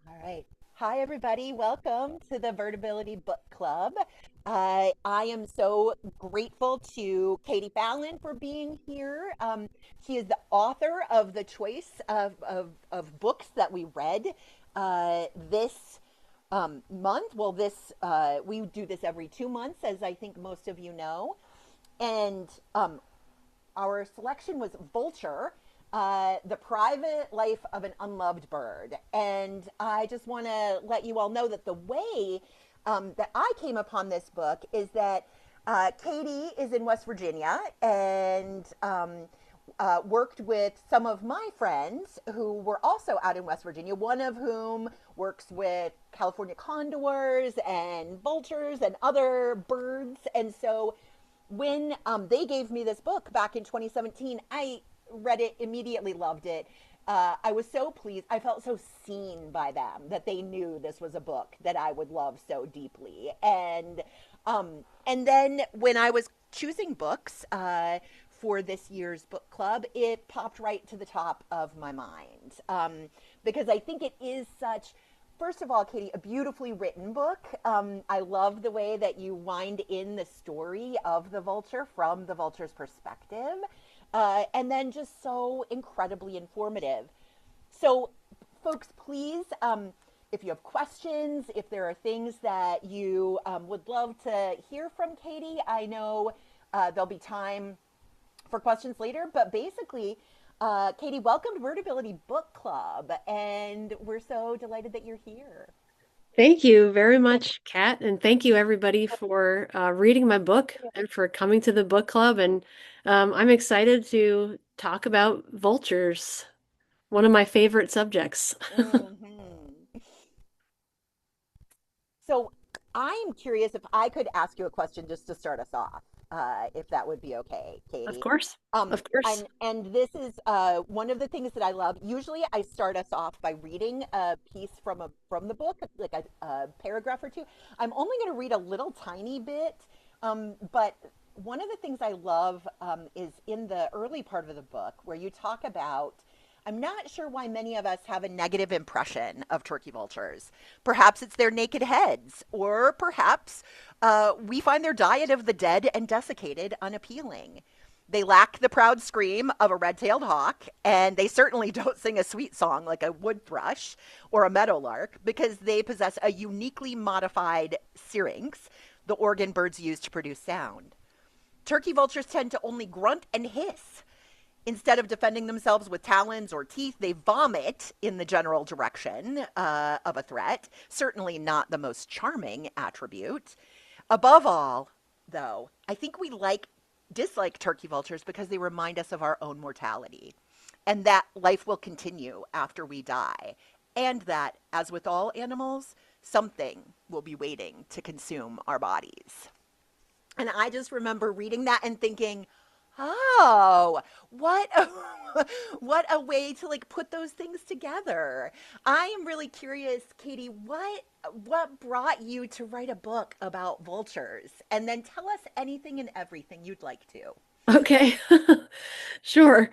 All right. Hi, everybody. Welcome to the Birdability Book Club. I am so grateful to Katie Fallon for being here. She is the author of the choice of books that we read this month. Well, we do this every 2 months, as I think most of you know. And our selection was Vulture, The Private Life of an Unloved Bird. And I just want to let you all know that the way that I came upon this book is that Katie is in West Virginia and worked with some of my friends who were also out in West Virginia, one of whom works with California condors and vultures and other birds. And so when they gave me this book back in 2017, I read it immediately, loved it. I was so pleased. I felt so seen by them that they knew this was a book that I would love so deeply. And then when I was choosing books for this year's book club, it popped right to the top of my mind because I think it is such. First of all, Katie, a beautifully written book. I love the way that you wind in the story of the vulture from the vulture's perspective, and then just so incredibly informative. So, folks, please, if you have questions, if there are things that you would love to hear from Katie, I know there'll be time for questions later, but basically, Katie, welcome to Birdability Book Club, and we're so delighted that you're here. Thank you very much, Kat, and thank you everybody for reading my book and for coming to the book club. And I'm excited to talk about vultures, one of my favorite subjects. Hmm. So I'm curious if I could ask you a question just to start us off, if that would be okay, Of Katie. course, of course. And this is one of the things that I love. Usually, I start us off by reading a piece from the book, like a paragraph or two. I'm only going to read a little tiny bit, but one of the things I love is in the early part of the book where you talk about. I'm not sure why many of us have a negative impression of turkey vultures. Perhaps it's their naked heads, or perhaps we find their diet of the dead and desiccated unappealing. They lack the proud scream of a red tailed hawk, and they certainly don't sing a sweet song like a wood thrush or a meadowlark because they possess a uniquely modified syrinx, the organ birds use to produce sound. Turkey vultures tend to only grunt and hiss. Instead of defending themselves with talons or teeth, they vomit in the general direction of a threat. Certainly not the most charming attribute. Above all, though, I think we dislike turkey vultures because they remind us of our own mortality and that life will continue after we die. And that, as with all animals, something will be waiting to consume our bodies. And I just remember reading that and thinking, oh, what a, what a way to like put those things together. I am really curious, Katie, what brought you to write a book about vultures? And then tell us anything and everything you'd like to. Okay, sure.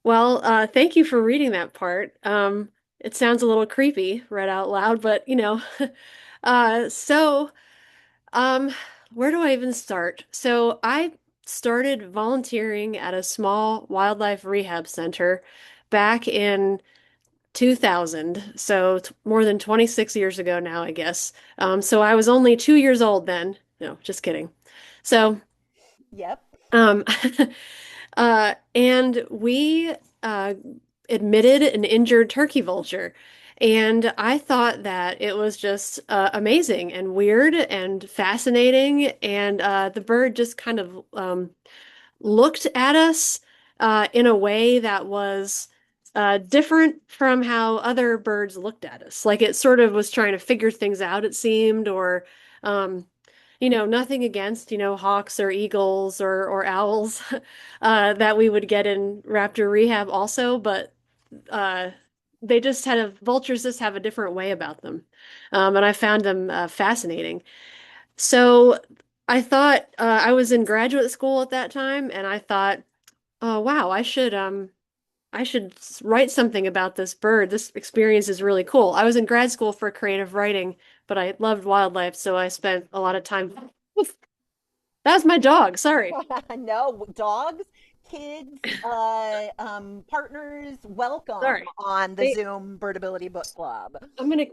Well, thank you for reading that part. It sounds a little creepy read out loud, but uh, so. Um, where do I even start? So I started volunteering at a small wildlife rehab center back in 2000. So more than 26 years ago now, I guess. So I was only 2 years old then. No, just kidding. So, Yep. um, and we uh, admitted an injured turkey vulture. And I thought that it was just amazing and weird and fascinating. And the bird just kind of looked at us in a way that was different from how other birds looked at us. Like it sort of was trying to figure things out, it seemed, or um, nothing against, hawks or eagles or owls that we would get in raptor rehab also, but uh, vultures just have a different way about them. And I found them fascinating. So I thought I was in graduate school at that time, and I thought, oh wow, I should I should write something about this bird. This experience is really cool. I was in grad school for creative writing, but I loved wildlife, so I spent a lot of time. Oof, that was my dog. Sorry. No, dogs, kids, partners, welcome Sorry. on the They, Zoom Birdability Book Club. I'm gonna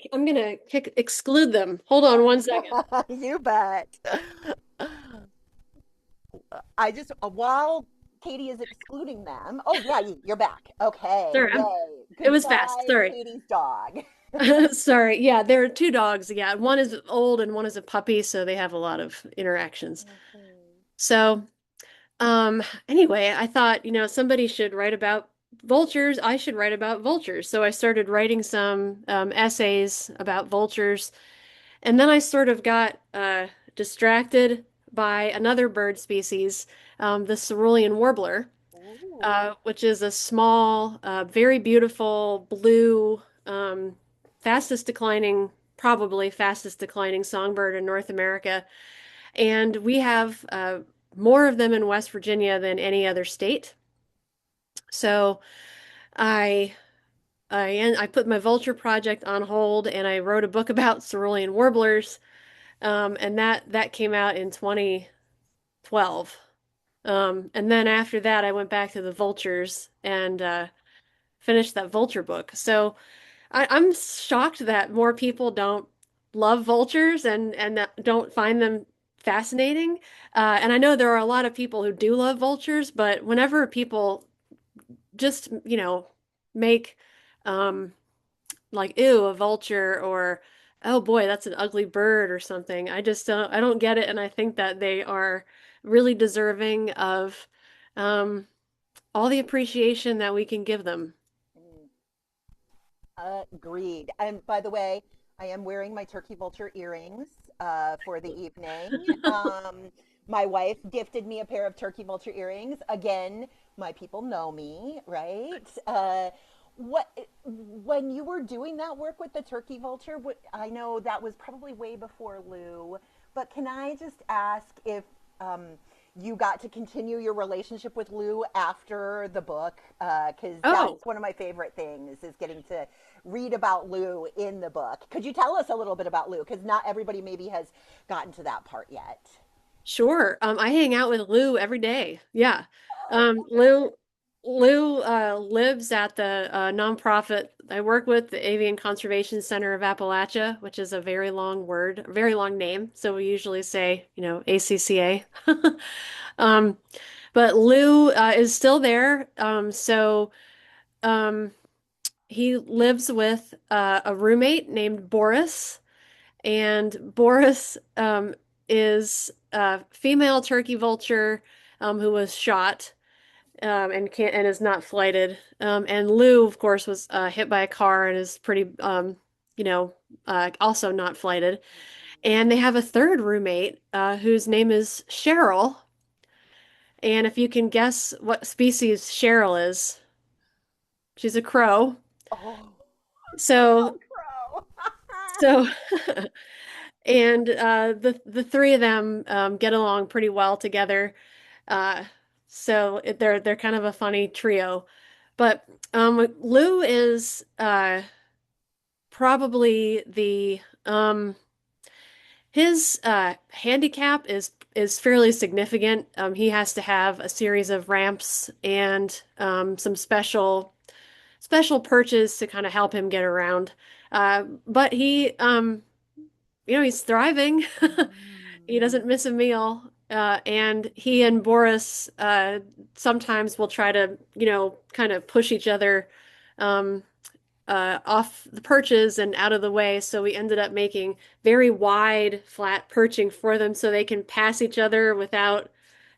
exclude them. Hold on one second. You bet. I just while Katie is excluding them. Oh yeah, you're back. Okay, Sorry, yay. it was fast. Goodbye, Sorry. Katie's dog. Sorry. Yeah, there are two dogs. Yeah, one is old and one is a puppy, so they have a lot of interactions. Mhm. So, anyway, I thought, somebody should write about vultures. I should write about vultures. So I started writing some essays about vultures, and then I sort of got distracted by another bird species, the cerulean warbler, Ooh. which is a small, very beautiful blue, fastest declining, probably fastest declining songbird in North America. And we have more of them in West Virginia than any other state. So I I put my vulture project on hold and I wrote a book about cerulean warblers. And that came out in 2012. And then after that, I went back to the vultures and finished that vulture book. So I'm shocked that more people don't love vultures and that don't find them fascinating. And I know there are a lot of people who do love vultures, but whenever people just, make um, like, ew, a vulture or oh boy, that's an ugly bird or something, I don't get it. And I think that they are really deserving of um, all the appreciation that we can give them. Mm. Agreed. And by the way, I am wearing my turkey vulture earrings for the evening. My wife gifted me a pair of turkey vulture earrings. Again, my people know me, right? What when you were doing that work with the turkey vulture? I know that was probably way before Lou, but can I just ask if um, you got to continue your relationship with Lou after the book? Because Oh, that's one of my favorite things is getting to read about Lou in the book. Could you tell us a little bit about Lou? Because not everybody maybe has gotten to that part yet. sure. I hang out with Lou every day. Yeah. Oh, Lou lives at the nonprofit I work with, the Avian Conservation Center of Appalachia, which is a very long word, a very long name. So we usually say, ACCA. Um, but Lou is still there. So um, he lives with a roommate named Boris. And Boris is a female turkey vulture who was shot and is not flighted. And Lou, of course, was hit by a car and is pretty you know also not flighted. And they have a third roommate whose name is Cheryl. And if you can guess what species Cheryl is, she's a crow. oh, So oh, crow. so and the three of them get along pretty well together. Uh, they're kind of a funny trio. But Lou is probably the his handicap is fairly significant. He has to have a series of ramps and some special perches to kind of help him get around. But he's thriving. He doesn't miss a meal. And he and Boris sometimes will try to, kind of push each other um, off the perches and out of the way. So we ended up making very wide, flat perching for them so they can pass each other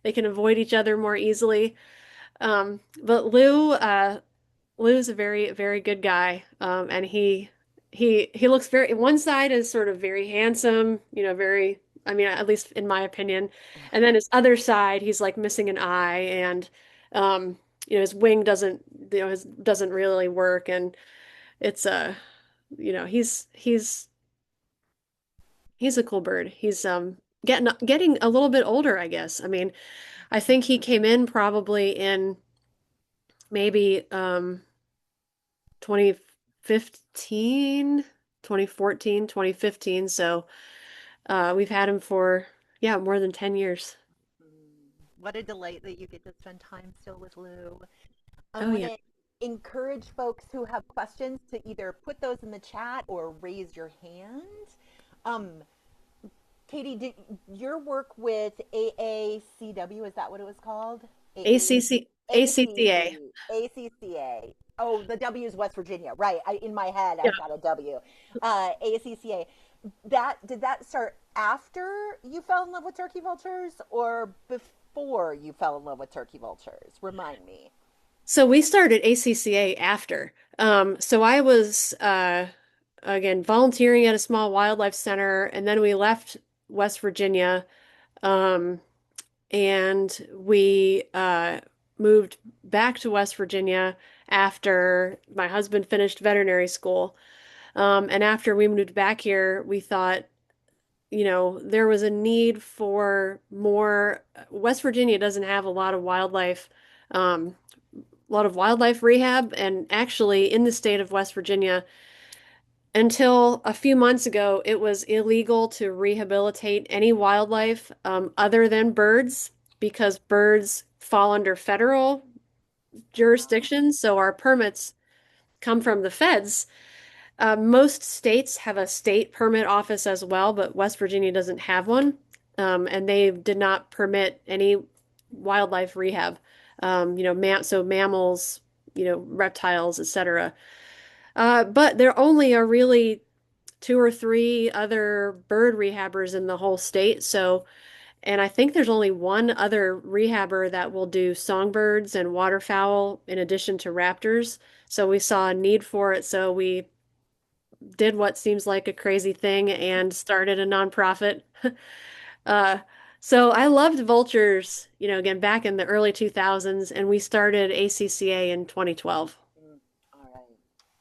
they can avoid each other more easily. But Lou's a very, very good guy, and he looks very. One side is sort of very handsome, very. I mean, at least in my opinion, and then his other side, he's like missing an eye, and um, his wing doesn't, doesn't really work, and it's he's a cool bird. He's getting a little bit older, I guess. I mean, I think he came in probably in maybe 2015, 2014, 2015. So we've had him for, yeah, more than 10 years. What a delight that you get to spend time still with Lou. I Oh, want yeah. to encourage folks who have questions to either put those in the chat or raise your hand. Um, Katie, did your work with AACW, is that what it was called? ACCA. ACCA. Oh, the W is West Virginia, right? In my head, Yeah. I've got a W. ACCA. Did that start after you fell in love with turkey vultures or before you fell in love with turkey vultures? Remind me. So we started ACCA after. So I was again volunteering at a small wildlife center, and then we left West Virginia, um, and we moved back to West Virginia after my husband finished veterinary school. And after we moved back here, we thought, there was a need for more. West Virginia doesn't have um, a lot of wildlife rehab, and actually in the state of West Virginia, until a few months ago, it was illegal to rehabilitate any wildlife other than birds because birds fall under federal jurisdiction. So our permits come from the feds. Most states have a state permit office as well, but West Virginia doesn't have one. And they did not permit any wildlife rehab. So mammals, reptiles, etc. But there only are really two or three other bird rehabbers in the whole state. So, and I think there's only one other rehabber that will do songbirds and waterfowl in addition to raptors. So we saw a need for it. So we did what seems like a crazy thing and started a nonprofit. Uh, so I loved vultures, again, back in the early 2000s, and we started ACCA in 2012. Mm, all right.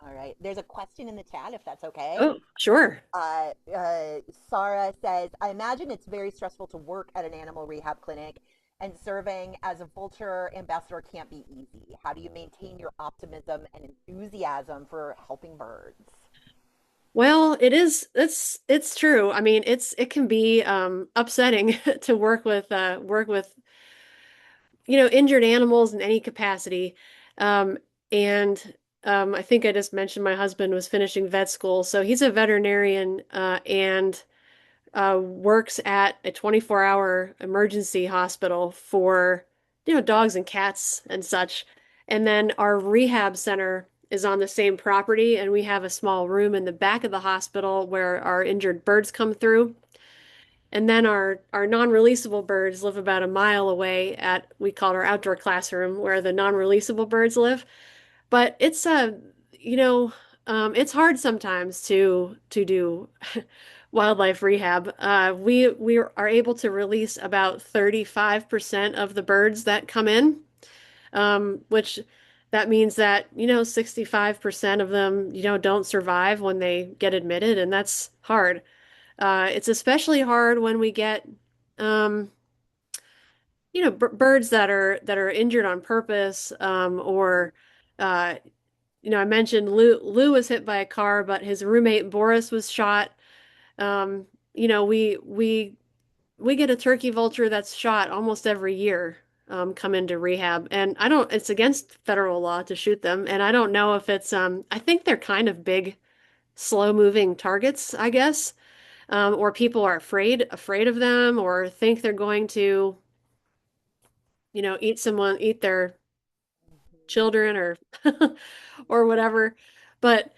All right. There's a question in the chat, if that's okay. Oh, sure. Uh, uh, Sarah says, I imagine it's very stressful to work at an animal rehab clinic, and serving as a vulture ambassador can't be easy. How do you maintain your optimism and enthusiasm for helping birds? Well, it's true. I mean, it can be upsetting to work with injured animals in any capacity. Um, and I think I just mentioned my husband was finishing vet school, so he's a veterinarian and works at a 24-hour emergency hospital for, dogs and cats and such. And then our rehab center is on the same property, and we have a small room in the back of the hospital where our injured birds come through. And then our non-releasable birds live about a mile away at we call it our outdoor classroom where the non-releasable birds live. But you know, it's hard sometimes to do wildlife rehab. We are able to release about 35% of the birds that come in, which that means that, 65% of them, don't survive when they get admitted, and that's hard. It's especially hard when we get, um, birds that are injured on purpose, or, uh, I mentioned Lou was hit by a car, but his roommate Boris was shot. Um, we get a turkey vulture that's shot almost every year, come into rehab, and it's against federal law to shoot them, and I don't know if I think they're kind of big, slow-moving targets, I guess. Or people are afraid of them, or think they're going to, eat their children, or or whatever. But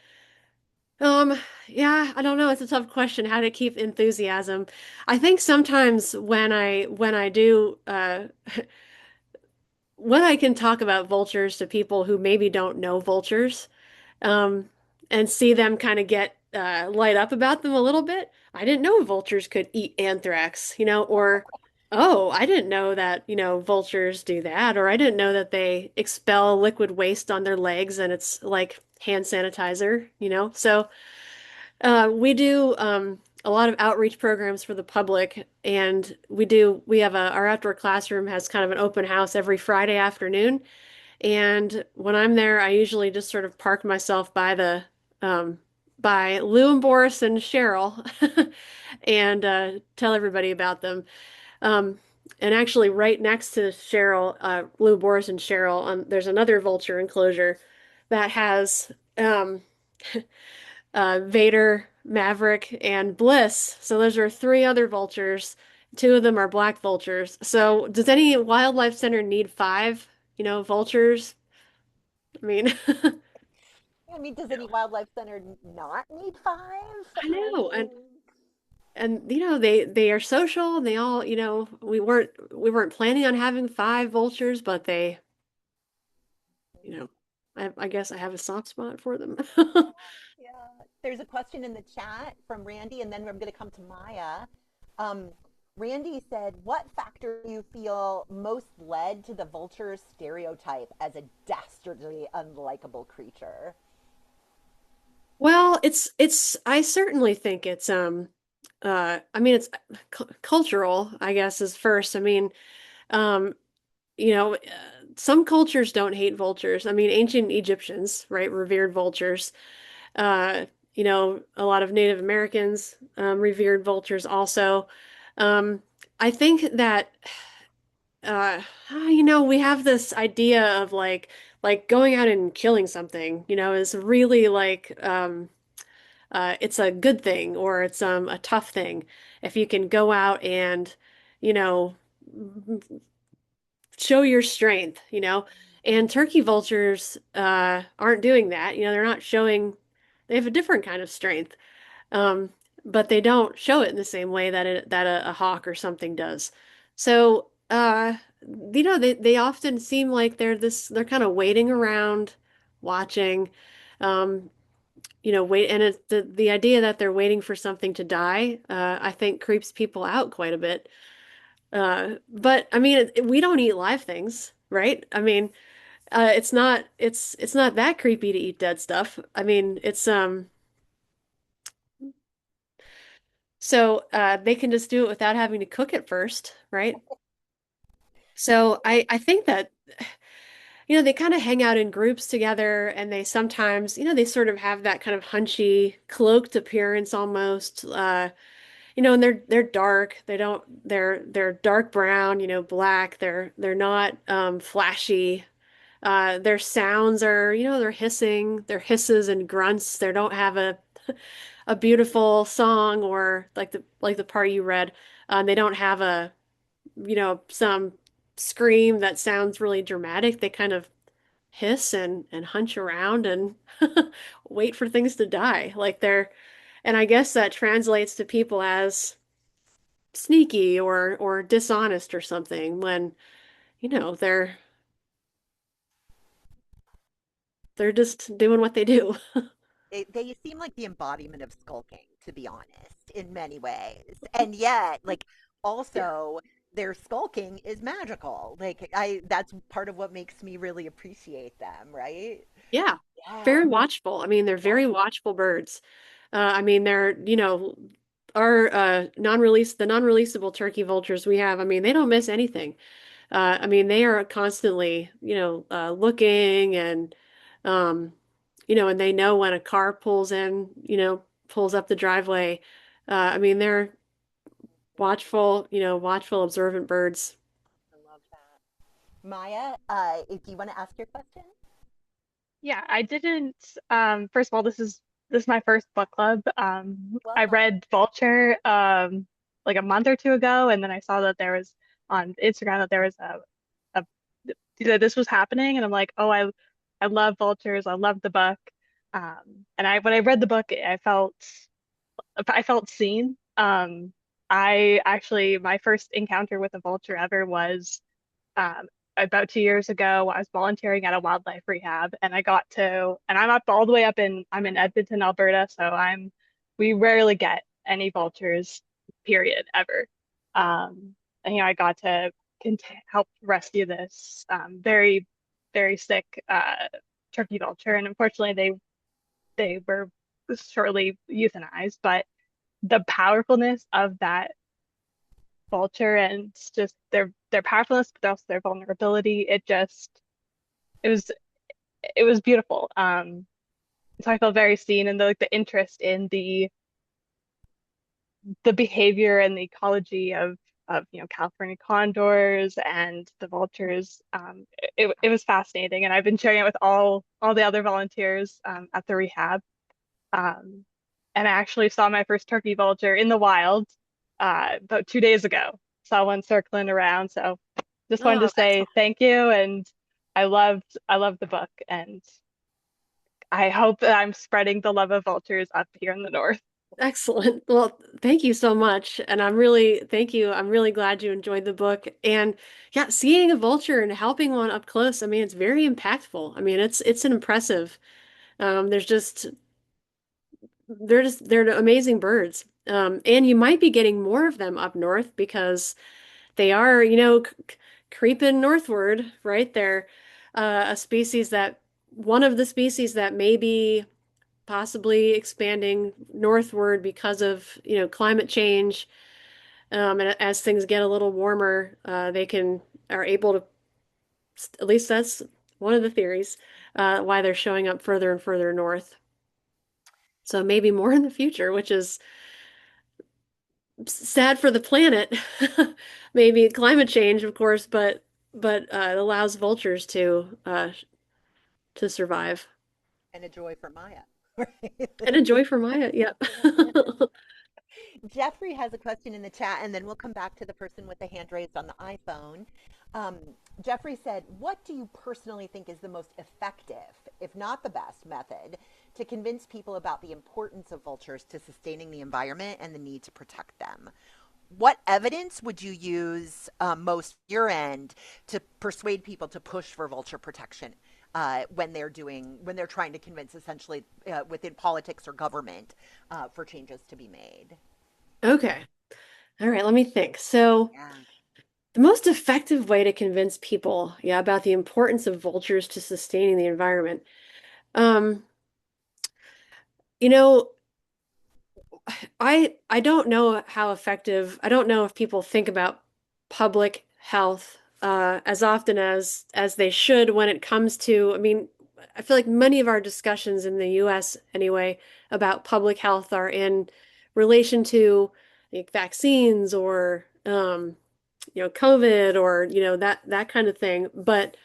um, yeah, I don't know. It's a tough question how to keep enthusiasm. I think sometimes when I do when I can talk about vultures to people who maybe don't know vultures, um, and see them kind of get light up about them a little bit. I didn't know vultures could eat anthrax, or oh, I didn't know that, vultures do that, or I didn't know that they expel liquid waste on their legs and it's like hand sanitizer. So we do a lot of outreach programs for the public, and we have our outdoor classroom has kind of an open house every Friday afternoon, And when I'm there, I usually just sort of park myself by the by Lou and Boris and Cheryl and tell everybody about them. Um, and actually, right next to Cheryl, Lou, Boris, and Cheryl, there's another vulture enclosure that has Vader, Maverick, and Bliss. So those are three other vultures. Two of them are black vultures. So does any wildlife center need five, vultures? I mean, I mean, does any wildlife center not need five? I I know, and mean, they are social. And they all, we weren't planning on having five vultures, but you know, I guess I have a soft spot for them. yeah. There's a question in the chat from Randy, and then I'm going to come to Maya. Um, Randy said, "What factor do you feel most led to the vulture stereotype as a dastardly, unlikable creature?" Well, it's I certainly think it's I mean it's cultural, I guess is first. I mean, um some cultures don't hate vultures. I mean, ancient Egyptians, right, revered vultures. Uh, a lot of Native Americans revered vultures also. Um, I think that uh we have this idea of like going out and killing something, is really like it's a good thing or it's a tough thing if you can go out and you know show your strength, and turkey vultures aren't doing that. They're not showing, they have a different kind of strength, um, but they don't show it in the same way that a hawk or something does. So they often seem like they're kind of waiting around, watching. Um, wait, and it's the idea that they're waiting for something to die, I think creeps people out quite a bit. But I mean, we don't eat live things, right? I mean, it's not that creepy to eat dead stuff. I mean, it's so they can just do it without having to cook it first, right? So I think that they kind of hang out in groups together, and they sometimes, they sort of have that kind of hunchy, cloaked appearance almost. And they're dark. They're dark brown, black. They're not flashy. Their sounds are, they're hissing. They're hisses and grunts. They don't have a beautiful song or like the part you read. They don't have some scream that sounds really dramatic. They kind of hiss and hunch around and wait for things to die. And I guess that translates to people as sneaky or dishonest or something when they're just doing what they do. They seem like the embodiment of skulking, to be honest, in many ways. And yet, like, Yeah. also their skulking is magical. Like, I that's part of what makes me really appreciate them, right? Yeah. Yeah. Very watchful. I mean, they're Yeah. very watchful birds. I mean, they're, our the non-releasable turkey vultures we have, I mean, they don't miss anything. I mean, they are constantly, looking um, and they know when a car pulls up the driveway. I mean, they're watchful, observant birds. I love that. Maya, if you want to ask your question, Yeah, I didn't first of all this is my first book club. I welcome. read Vulture like a month or two ago, and then I saw that there was on Instagram that there was a that this was happening, and I'm like, "Oh, I love Vultures. I love the book." And I when I read the book, I felt seen. I actually my first encounter with a vulture ever was um, about 2 years ago. I was volunteering at a wildlife rehab, and I'm up all the way I'm in Edmonton, Alberta, so we rarely get any vultures, period, ever. And I got to help rescue this very, very sick turkey vulture, and unfortunately, they were shortly euthanized. But the powerfulness of that vulture and just their powerfulness, but also their vulnerability. It just it was it was beautiful. So I felt very seen, and the interest in the behavior and the ecology of California condors and the vultures. It was fascinating, and I've been sharing it with all the other volunteers at the rehab. Um, and I actually saw my first turkey vulture in the wild about 2 days ago. Saw one circling around, so just wanted to Oh, say thank you, and I loved the book, and I hope that I'm spreading the love of vultures up here in the north. excellent. Well, thank you so much. And I'm really, thank you. I'm really glad you enjoyed the book. And yeah, seeing a vulture and helping one up close, I mean, it's very impactful. I mean, it's an impressive. There's just they're amazing birds. And you might be getting more of them up north because they are, creeping northward, right? They're a species that one of the species that may be possibly expanding northward because of, climate change. And as things get a little warmer, they are able to, at least that's one of the theories, why they're showing up further and further north. So maybe more in the future, which is sad for the planet. Maybe climate change, of course, but it allows vultures to survive And a joy for Maya. Right? and enjoy for Maya. Yep. Jeffrey has a question in the chat, and then we'll come back to the person with the hand raised on the iPhone. Um, Jeffrey said, "What do you personally think is the most effective, if not the best, method to convince people about the importance of vultures to sustaining the environment and the need to protect them? What evidence would you use most your end to persuade people to push for vulture protection when they're trying to convince essentially within politics or government for changes to be made?" Okay. All right, let me think. So, Yeah. the most effective way to convince people, yeah, about the importance of vultures to sustaining the environment. Um, you know, I don't know how effective. I don't know if people think about public health as often as they should when it comes to. I mean, I feel like many of our discussions in the U.S. anyway about public health are in relation to like vaccines or COVID or that kind of thing. But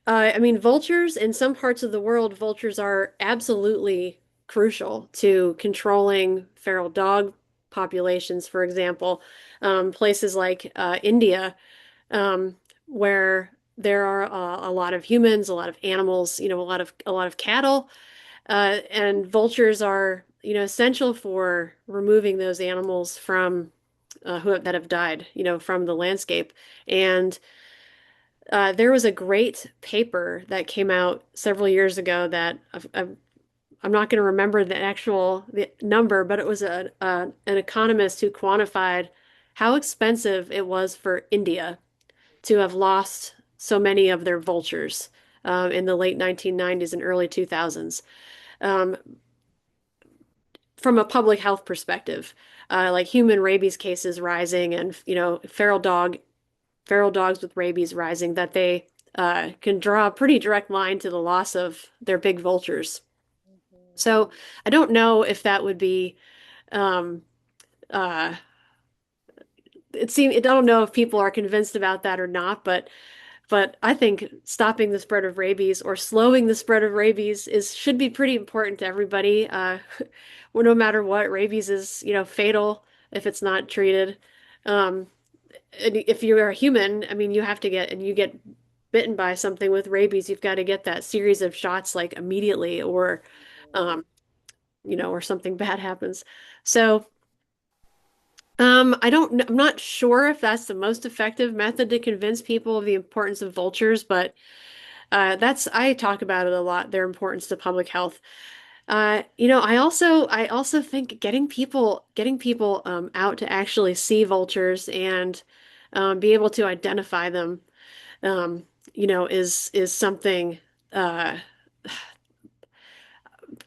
I mean, vultures in some parts of the world, vultures are absolutely crucial to controlling feral dog populations, for example. Places like India, where there are a lot of humans, a lot of animals, a lot of cattle, and vultures are, essential for removing those animals from that have died, from the landscape. And there was a great paper that came out several years ago that I'm not going to remember the number, but it was an economist who quantified how expensive it was for India to have lost so many of their vultures in the late 1990s and early 2000s. Um, from a public health perspective, like human rabies cases rising and feral dogs with rabies rising, that they can draw a pretty direct line to the loss of their big vultures. So Mhm. I don't know if that would be. Um, uh, I don't know if people are convinced about that or not, but I think stopping the spread of rabies or slowing the spread of rabies is should be pretty important to everybody. Well, no matter what, rabies is, fatal if it's not treated. Um, and if you're a human, I mean, you get bitten by something with rabies, you've got to get that series of shots like immediately, Mhm. um, or something bad happens. So, I'm not sure if that's the most effective method to convince people of the importance of vultures, but I talk about it a lot, their importance to public health. I also think getting people out to actually see vultures and be able to identify them, um, is something. Uh,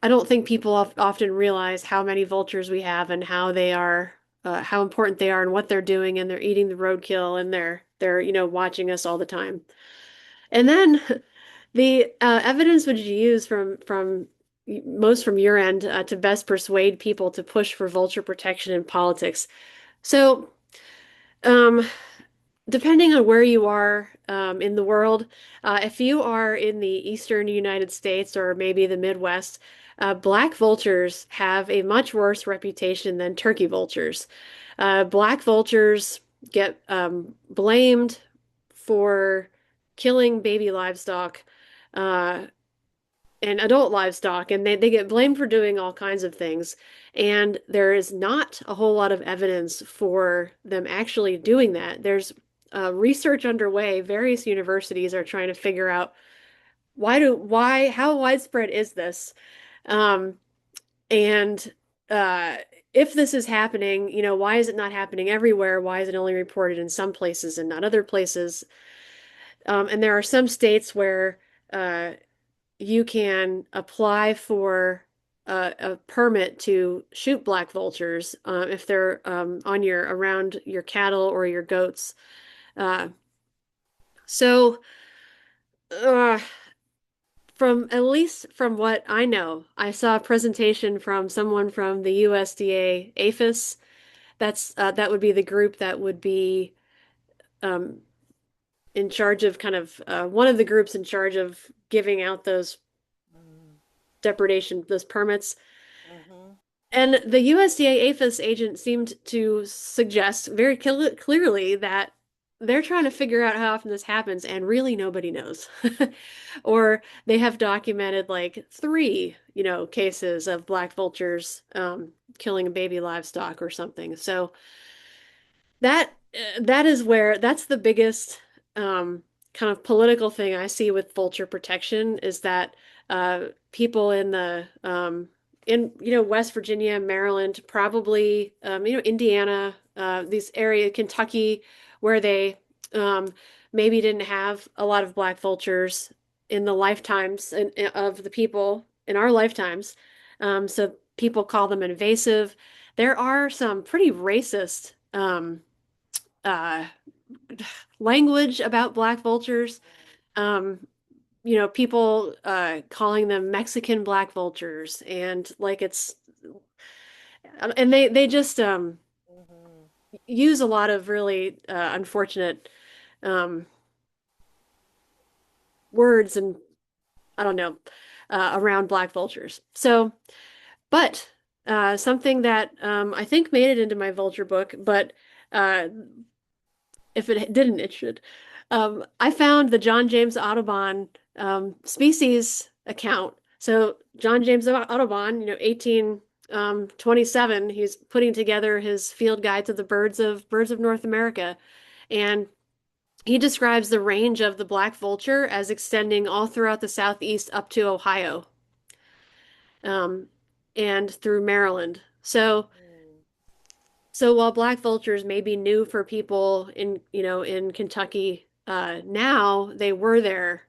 I don't think people often realize how many vultures we have and how important they are and what they're doing, and they're eating the roadkill and they're watching us all the time. And then The evidence would you use most from your end to best persuade people to push for vulture protection in politics? So, um, depending on where you are in the world, if you are in the eastern United States or maybe the Midwest, black vultures have a much worse reputation than turkey vultures. Black vultures get blamed for killing baby livestock uh, and adult livestock, and they get blamed for doing all kinds of things. And there is not a whole lot of evidence for them actually doing that. There's research underway. Various universities are trying to figure out how widespread is this? Um, and uh, if this is happening, why is it not happening everywhere? Why is it only reported in some places and not other places? And there are some states where uh, you can apply for a permit to shoot black vultures if they're on your around your cattle or your goats. Uh, so, uh, from at least from what I know, I saw a presentation from someone from the USDA APHIS. That would be the group that would be um, in charge of kind of one of the groups in charge of giving out those Mm, those permits. mhm, And the USDA APHIS agent seemed to suggest very clearly that they're trying to figure out how often this happens, and really nobody knows. Or they have documented like three, cases of black vultures killing baby livestock or something. So that's the biggest kind of political thing I see with vulture protection is that people in West Virginia, Maryland, probably Indiana, these area Kentucky, where they um, maybe didn't have a lot of black vultures in the lifetimes of the people in our lifetimes. So people call them invasive. There are some pretty racist uh, language about black vultures. Um, people calling them Mexican black vultures, and like they just mhm. use a lot of really unfortunate um, words and I don't know around black vultures. So, but something that I think made it into my vulture book, but uh, if it didn't, it should. I found the John James Audubon species account. So John James Audubon, 1827, he's putting together his field guide to the birds of North America, and he describes the range of the black vulture as extending all throughout the southeast up to Ohio, um, and through Maryland. Mm, So while black vultures may be new for people in Kentucky now, they were there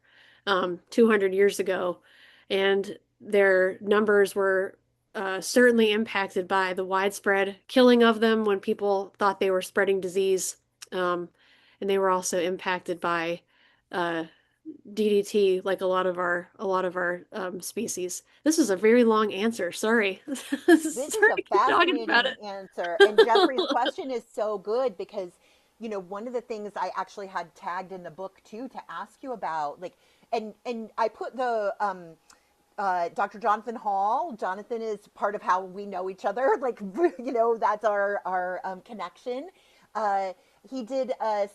200 years ago, and their numbers were certainly impacted by the widespread killing of them when people thought they were spreading disease, um, and they were also impacted by uh, DDT, like a lot of our species. This is a very long answer. Sorry, This is sorry a to keep talking about fascinating it. answer. And Jeffrey's question is so good because, one of the things I actually had tagged in the book too to ask you about, like, and I put the Dr. Jonathan Hall. Jonathan is part of how we know each other. Like, that's our connection. Uh, he did an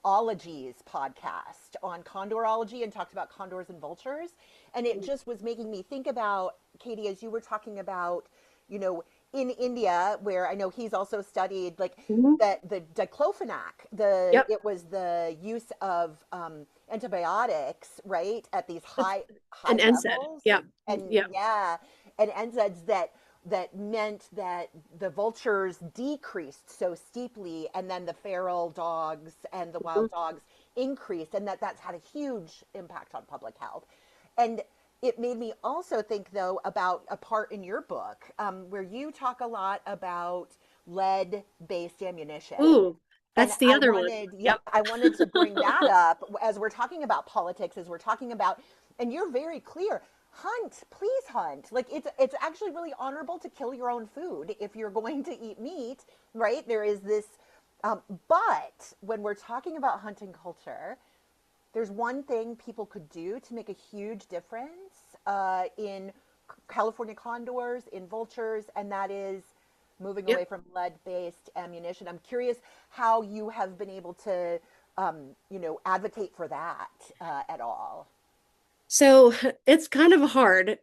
ologies podcast on condorology and talked about condors and vultures. And it just was making me think about, Katie, as you were talking about, you know, in India, where I know he's also studied, like Mhm. that the diclofenac, Yep. it was the use of antibiotics, right, at these high An NSAID. levels, Yep. and Yep. yeah, and NSAIDs that meant that the vultures decreased so steeply, and then the feral dogs and the Mhm. wild dogs increased, and that's had a huge impact on public health. And it made me also think, though, about a part in your book where you talk a lot about lead based ammunition. Ooh, And That's the I other one. wanted, yeah, Yep. I wanted to bring that up as we're talking about politics, as we're talking about, and you're very clear. Hunt, please hunt. Like it's actually really honorable to kill your own food if you're going to eat meat, right? There is this, but when we're talking about hunting culture, there's one thing people could do to make a huge difference in California condors, in vultures, and that is moving away Yep. from lead-based ammunition. I'm curious how you have been able to, advocate for that at all. So it's kind of hard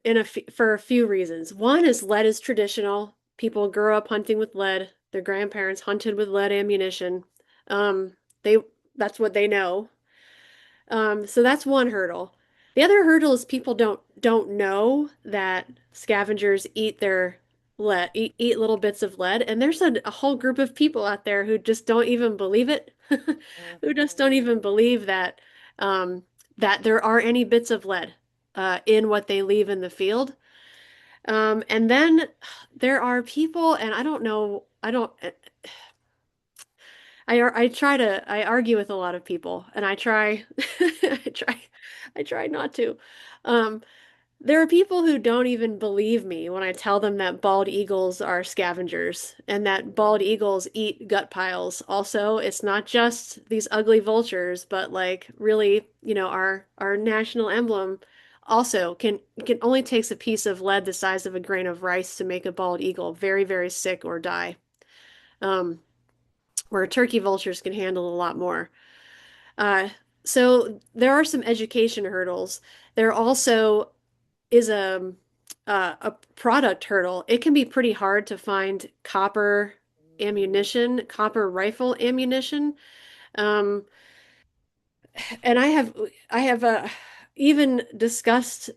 for a few reasons. One is lead is traditional. People grew up hunting with lead. Their grandparents hunted with lead ammunition. Um, they that's what they know. So that's one hurdle. The other hurdle is people don't know that scavengers eat their lead, eat little bits of lead, and there's a whole group of people out there who just don't even believe it, who just don't even Mm-hmm. believe um, that there are any bits of lead in what they leave in the field. And then there are people, and I don't know, I don't. I try to I argue with a lot of people and I try I try I try not to. Um, there are people who don't even believe me when I tell them that bald eagles are scavengers and that bald eagles eat gut piles. Also, it's not just these ugly vultures, but like really, our national emblem also can only takes a piece of lead the size of a grain of rice to make a bald eagle very, very sick or die. Um, where turkey vultures can handle a lot more. Uh, so there are some education hurdles. There also is a product hurdle. It can be pretty hard to find copper ammunition, copper rifle ammunition. Um, and I have even discussed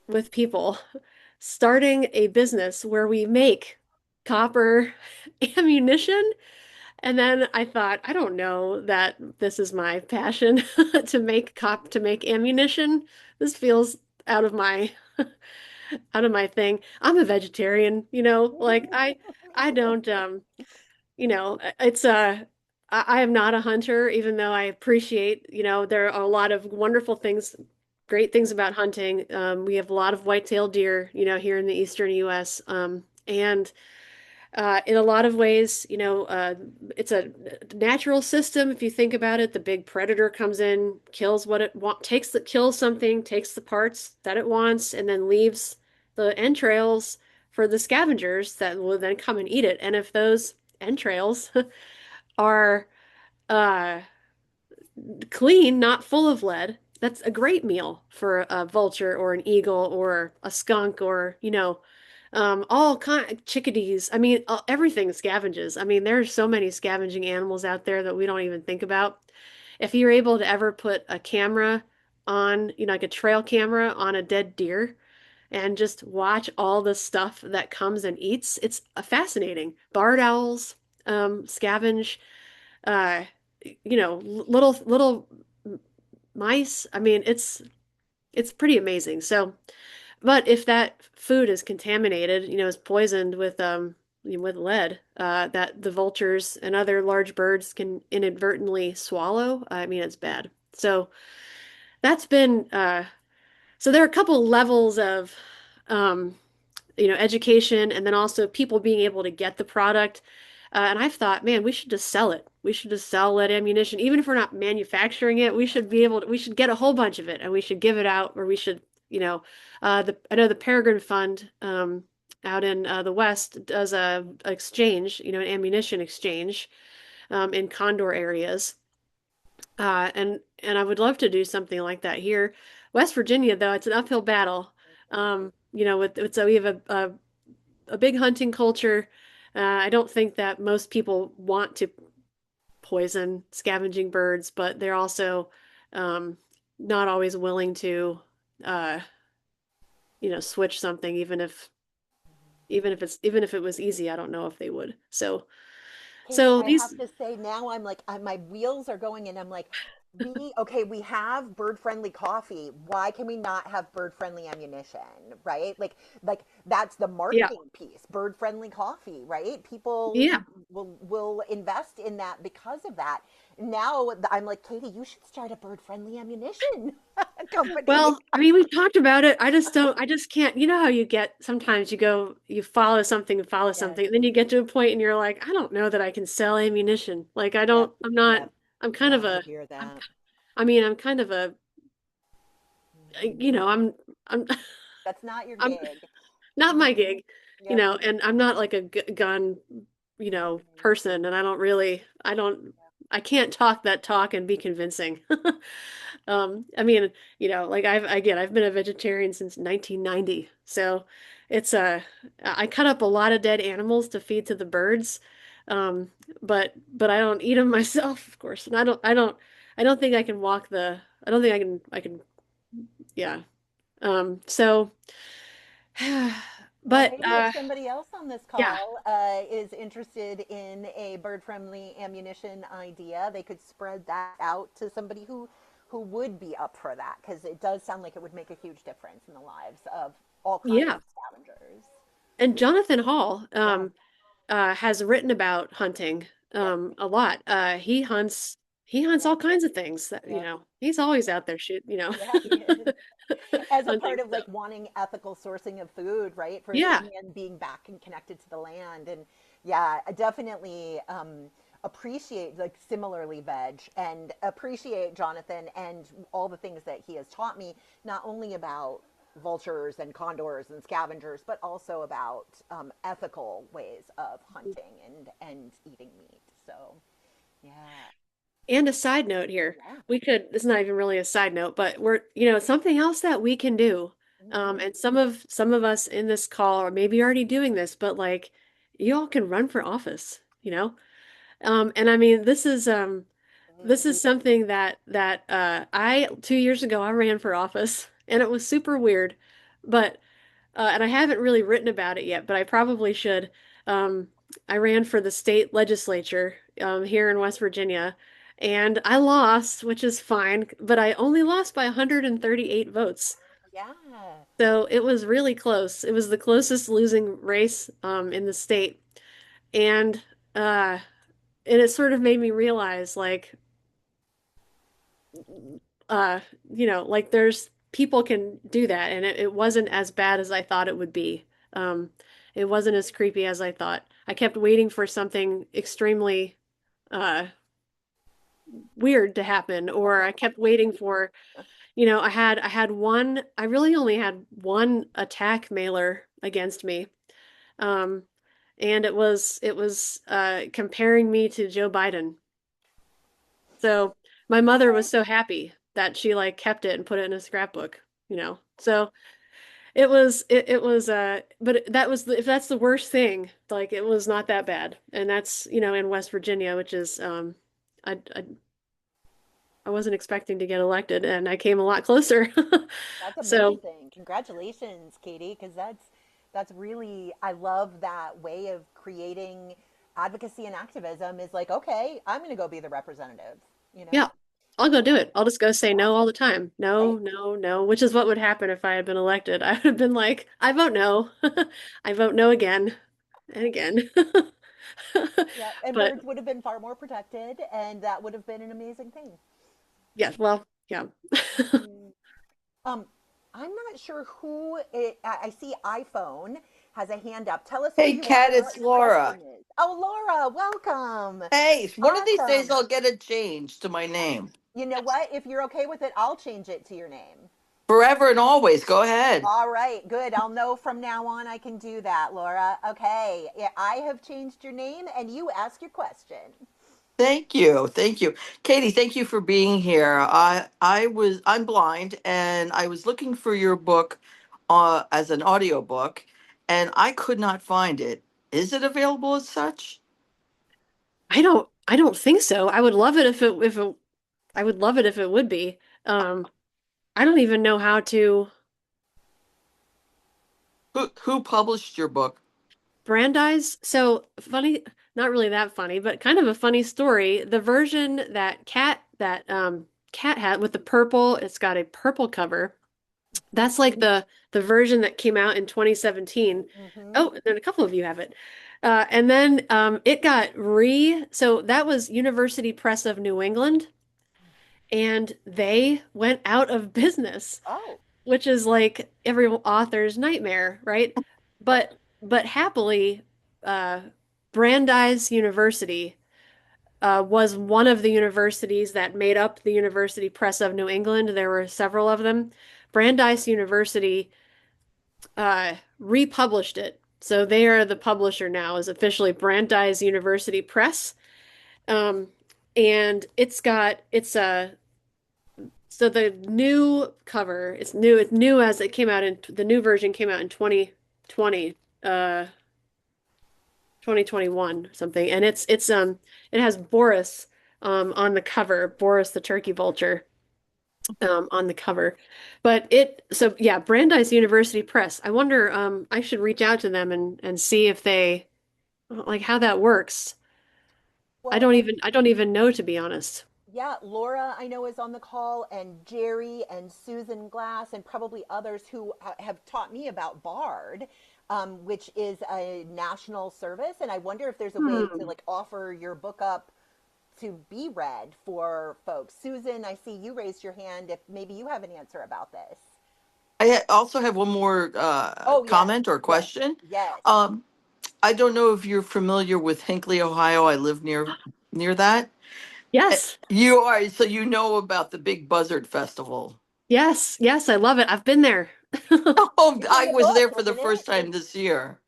with people starting a business where we make copper ammunition. And then I thought, I don't know that this is my passion to make ammunition. This feels out of my out of my thing. I'm a vegetarian, like I don't it's I am not a hunter, even though I appreciate, there are a lot of wonderful things, great things about hunting. We have a lot of white-tailed deer, here in the eastern US. And in a lot of ways, it's a natural system. If you think about it, the big predator comes in, kills what it wants, kills something, takes the parts that it wants, and then leaves the entrails for the scavengers that will then come and eat it. And if those entrails are uh, clean, not full of lead, that's a great meal for a vulture or an eagle or a skunk or, all kind chickadees. I mean, everything scavenges. I mean, there's so many scavenging animals out there that we don't even think about. If you're able to ever put a camera on, like a trail camera on a dead deer and just watch all the stuff that comes and eats, it's fascinating. Barred owls, scavenge, uh, little mice. I mean, it's pretty amazing. So, but if that food is contaminated, is poisoned with lead, that the vultures and other large birds can inadvertently swallow, I mean, it's bad. So that's been so there are a couple levels of um, education and then also people being able to get the product. And I've thought, man, we should just sell it. We should just sell lead ammunition. Even if we're not manufacturing it, we should get a whole bunch of it and we should give it out or we should, I know the Peregrine Fund, out in the West does a exchange, an ammunition exchange, in condor areas. And I would love to do something like that here. West Virginia, though, it's an uphill battle. So we have a big hunting culture. I don't think that most people want to poison scavenging birds, but they're also um, not always willing to, uh, switch something, even if it was easy. I don't know if they would. So Katie, so I these have to say now I'm like, my wheels are going and I'm like, We have bird-friendly coffee. Why can we not have bird-friendly ammunition, right? Like that's the Yeah. marketing piece. Bird-friendly coffee, right? People Yeah. will invest in that because of that. Now I'm like, Katie, you should start a bird-friendly ammunition company. Well, I mean, we've talked about it. I just can't. You know how you get sometimes you follow Yes. something, and then you get to a point and you're like, I don't know that I can sell ammunition. Like, Yep. I'm not, Yep. I'm kind of No, I a, hear I'm, that. I mean, I'm kind of a, Mhm. you know, I'm, That's not your I'm gig. not my Hmm. gig, Yep. and I'm not like a gun, Hmm. person, and I can't talk that talk and be convincing. I mean, like I've been a vegetarian since 1990. So it's I cut up a lot of dead animals to feed to the birds. Um, but I don't eat them myself, of course. And I don't think I can I don't think I can, yeah. So, Well, but maybe if somebody else on this yeah, call is interested in a bird-friendly ammunition idea, they could spread that out to somebody who would be up for that because it does sound like it would make a huge difference in the lives of all kinds yeah. of scavengers. And Jonathan Hall, Yeah. has written about hunting Yep. a lot. He hunts Yeah. all kinds of things that, Yep. he's always Yep. out there Yeah, he is. As a part hunting of stuff. like wanting ethical sourcing of food, right? For Yeah. and being back and connected to the land. And yeah, I definitely appreciate like similarly veg and appreciate Jonathan and all the things that he has taught me, not only about vultures and condors and scavengers, but also about ethical ways of hunting and eating meat. So yeah, And a side note here, yeah. it's not even really a side note, but something else that we can do. Hmm. And some of us in this call are maybe already doing this, but like you all can run for office, and I mean, this is something that I 2 years ago I ran for office and it was super weird, but and I haven't really written about it yet, but I probably should. Um, I ran for the state legislature here in West Virginia, and I lost, which is fine, but I only lost by 138 votes. Yeah. So it was really close. It was the closest losing race in the state, and uh, and it sort of made me realize, like, uh, like there's people can do that, and it wasn't as bad as I thought it would be. Um, it wasn't as creepy as I thought. I kept waiting for something extremely uh, weird to happen, or I kept waiting for, I really only had one attack mailer against me. Um, and it was comparing me to Joe Biden. So my mother was so happy that she like kept it and put it in a scrapbook. So it was but that was if that's the worst thing, like it was not that bad. And that's, in West Virginia, which is I I wasn't expecting to get elected and I came a lot closer. That's So amazing. Congratulations, Katie, because that's really I love that way of creating advocacy and activism is like, okay, I'm going to go be the representative, you know? yeah, I'll go do Yeah. it. I'll just go say Yeah. no all the time. No, Right? no, no, which is what would happen if I had been elected. I would have been like, I vote no. I vote no again and again. Yeah. And But birds would have been far more protected and that would have been an amazing thing. yeah, well, yeah. Mhm. Um, I'm not sure I see iPhone has a hand up. Tell us who Hey, you are Kat, and what it's your Laura. question is. Oh, Laura, welcome. Hey, one of these days Awesome. I'll get a change to my name. You know what? If you're okay with it, I'll change it to your name. Forever and always. Go ahead. All right, good. I'll know from now on I can do that, Laura. Okay, yeah, I have changed your name and you ask your question. Thank you. Thank you. Katie, thank you for being here. I'm blind and I was looking for your book as an audiobook and I could not find it. Is it available as such? I don't think so. I would love it if it I would love it if it would be. Um, I don't even know how to Who published your book? Brandeis. So funny, not really that funny, but kind of a funny story. The version that cat hat with the purple. It's got a purple cover. That's like the version that came out in 2017. Mm-hmm. Oh, and then a couple of you have it. And then it got so that was University Press of New England, and they went out of business, Oh. which is like every author's nightmare, right? But happily, uh, Brandeis University was one of the universities that made up the University Press of New England. There were several of them. Brandeis University republished it. So they are the publisher now, is officially Brandeis University Press. Um, and it's a so the new cover, it's new as it came out in the new version came out in 2020, 2021 something. And it has Boris on the cover, Boris the turkey vulture on the cover. But so yeah, Brandeis University Press. I wonder, I should reach out to them and see if they like how that works. Well, and I don't even know, to be honest. yeah, Laura, I know, is on the call, and Jerry and Susan Glass, and probably others who have taught me about Bard, which is a national service. And I wonder if there's a way to Hmm. like offer your book up to be read for folks. Susan, I see you raised your hand. If maybe you have an answer about this. Also have one more Oh, yes, comment or yes, question. yes. Um, I don't know if you're familiar with Hinckley, Ohio. I live near that. Yes. You are, so you know about the big Buzzard Festival. Yes. Yes, I love it. I've been there. Oh, It's in I the was book, there for the isn't first it? time this year.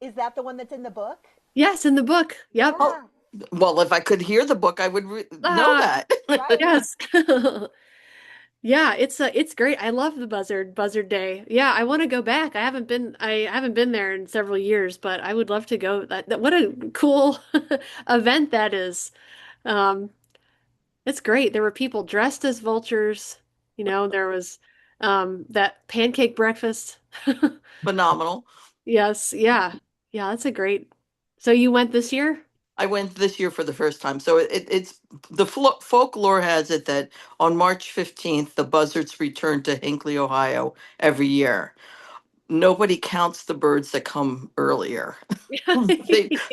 Is that the one that's in the book? Yes, in the book. Yep. Oh, Yeah, well, if I could hear the book, I would know Ah, that. right. yes. Yeah, it's great. I love the Buzzard Day. Yeah, I want to go back. I haven't been there in several years, but I would love to go. What a cool event that is. Um, it's great. There were people dressed as vultures. There was that pancake breakfast. Phenomenal. Yes, yeah. Yeah, that's a great. So you went this year? I went this year for the first time. So it's the folklore has it that on March 15th, the buzzards return to Hinckley, Ohio every year. Nobody counts the birds that come earlier.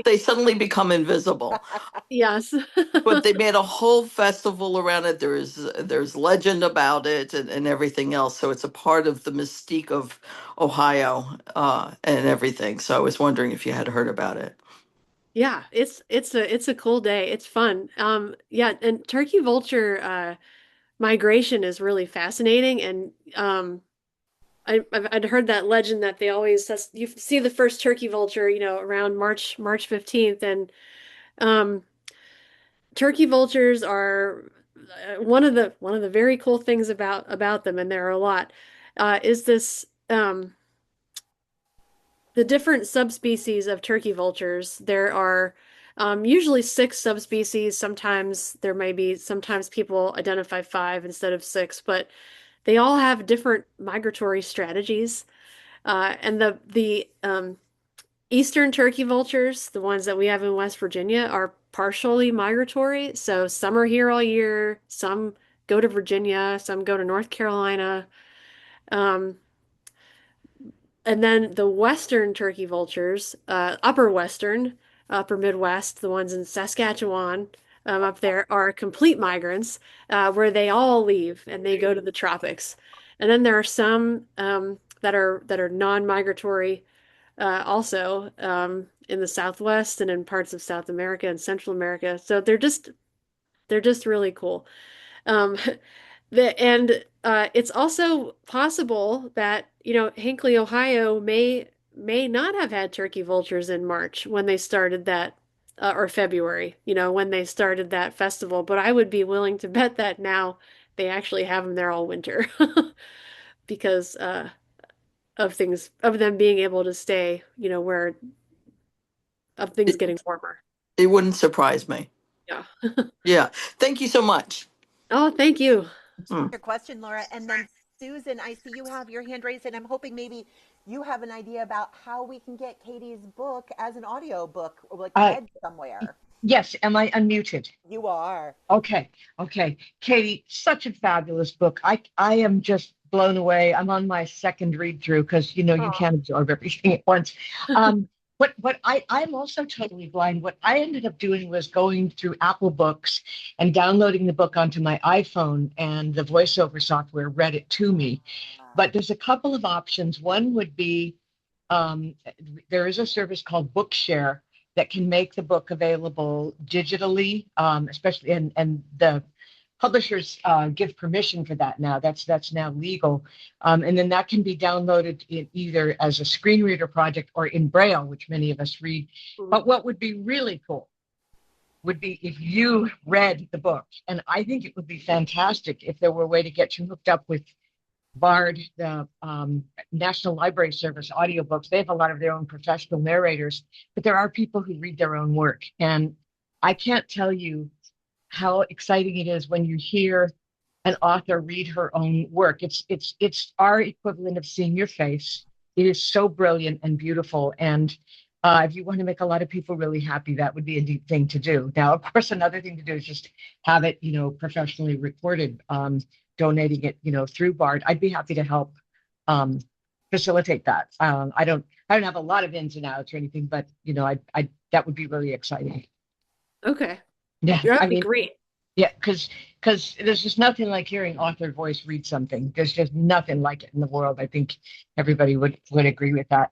They suddenly become invisible. Yes. But they made a whole festival around it. There's legend about it and everything else. So it's a part of the mystique of Ohio and everything. So I was wondering if you had heard about it. Yeah, it's a cool day. It's fun. Yeah, and turkey vulture migration is really fascinating. And I'd heard that legend that they always you see the first turkey vulture, around March 15th. And um, turkey vultures are one of the very cool things about them, and there are a lot, is this the different subspecies of turkey vultures. There are usually six subspecies. Sometimes people identify five instead of six, but they all have different migratory strategies. And the eastern turkey vultures, the ones that we have in West Virginia, are partially migratory. So some are here all year, some go to Virginia, some go to North Carolina. Um, and then the western turkey vultures, upper Midwest, the ones in Saskatchewan, up there are complete migrants, where they all leave and they go to the tropics. And then there are some that are non-migratory, also in the Southwest and in parts of South America and Central America. So they're just really cool. Um, and it's also possible that, Hinckley, Ohio may not have had turkey vultures in March when they started that, or February, when they started that festival. But I would be willing to bet that now they actually have them there all winter because of them being able to stay, where of things It, getting warmer. it wouldn't surprise me. Yeah. Yeah. Thank you so much. Oh, thank you. Hmm. Your question, Laura. And then Susan, I see you have your hand raised, and I'm hoping maybe you have an idea about how we can get Katie's book as an audio book, like Uh, read somewhere. Yes, am I unmuted? You are. Okay, okay. Katie, such a fabulous book. I am just blown away. I'm on my second read through because you Oh, can't absorb everything at once. What I'm also totally blind. What I ended up doing was going through Apple Books and downloading the book onto my iPhone, and the voiceover software read it to me. Ah, But there's a couple of options. One would be um, there is a service called Bookshare that can make the book available digitally, especially and the publishers give permission for that now. That's now legal, and then that can be downloaded either as a screen reader project or in Braille, which many of us read. mm, But what would be really cool would be if you read the book, and I think it would be fantastic if there were a way to get you hooked up with Bard, the National Library Service audiobooks. They have a lot of their own professional narrators, but there are people who read their own work. And I can't tell you how exciting it is when you hear an author read her own work. It's our equivalent of seeing your face. It is so brilliant and beautiful. And if you want to make a lot of people really happy, that would be a neat thing to do. Now, of course, another thing to do is just have it, professionally recorded, donating it, through Bard. I'd be happy to help um, facilitate that. I don't have a lot of ins and outs or anything, but I that would be really exciting. okay. Yeah, Yeah, I that'd be mean, great. yeah, because there's just nothing like hearing author voice read something. There's just nothing like it in the world. I think everybody would agree with that.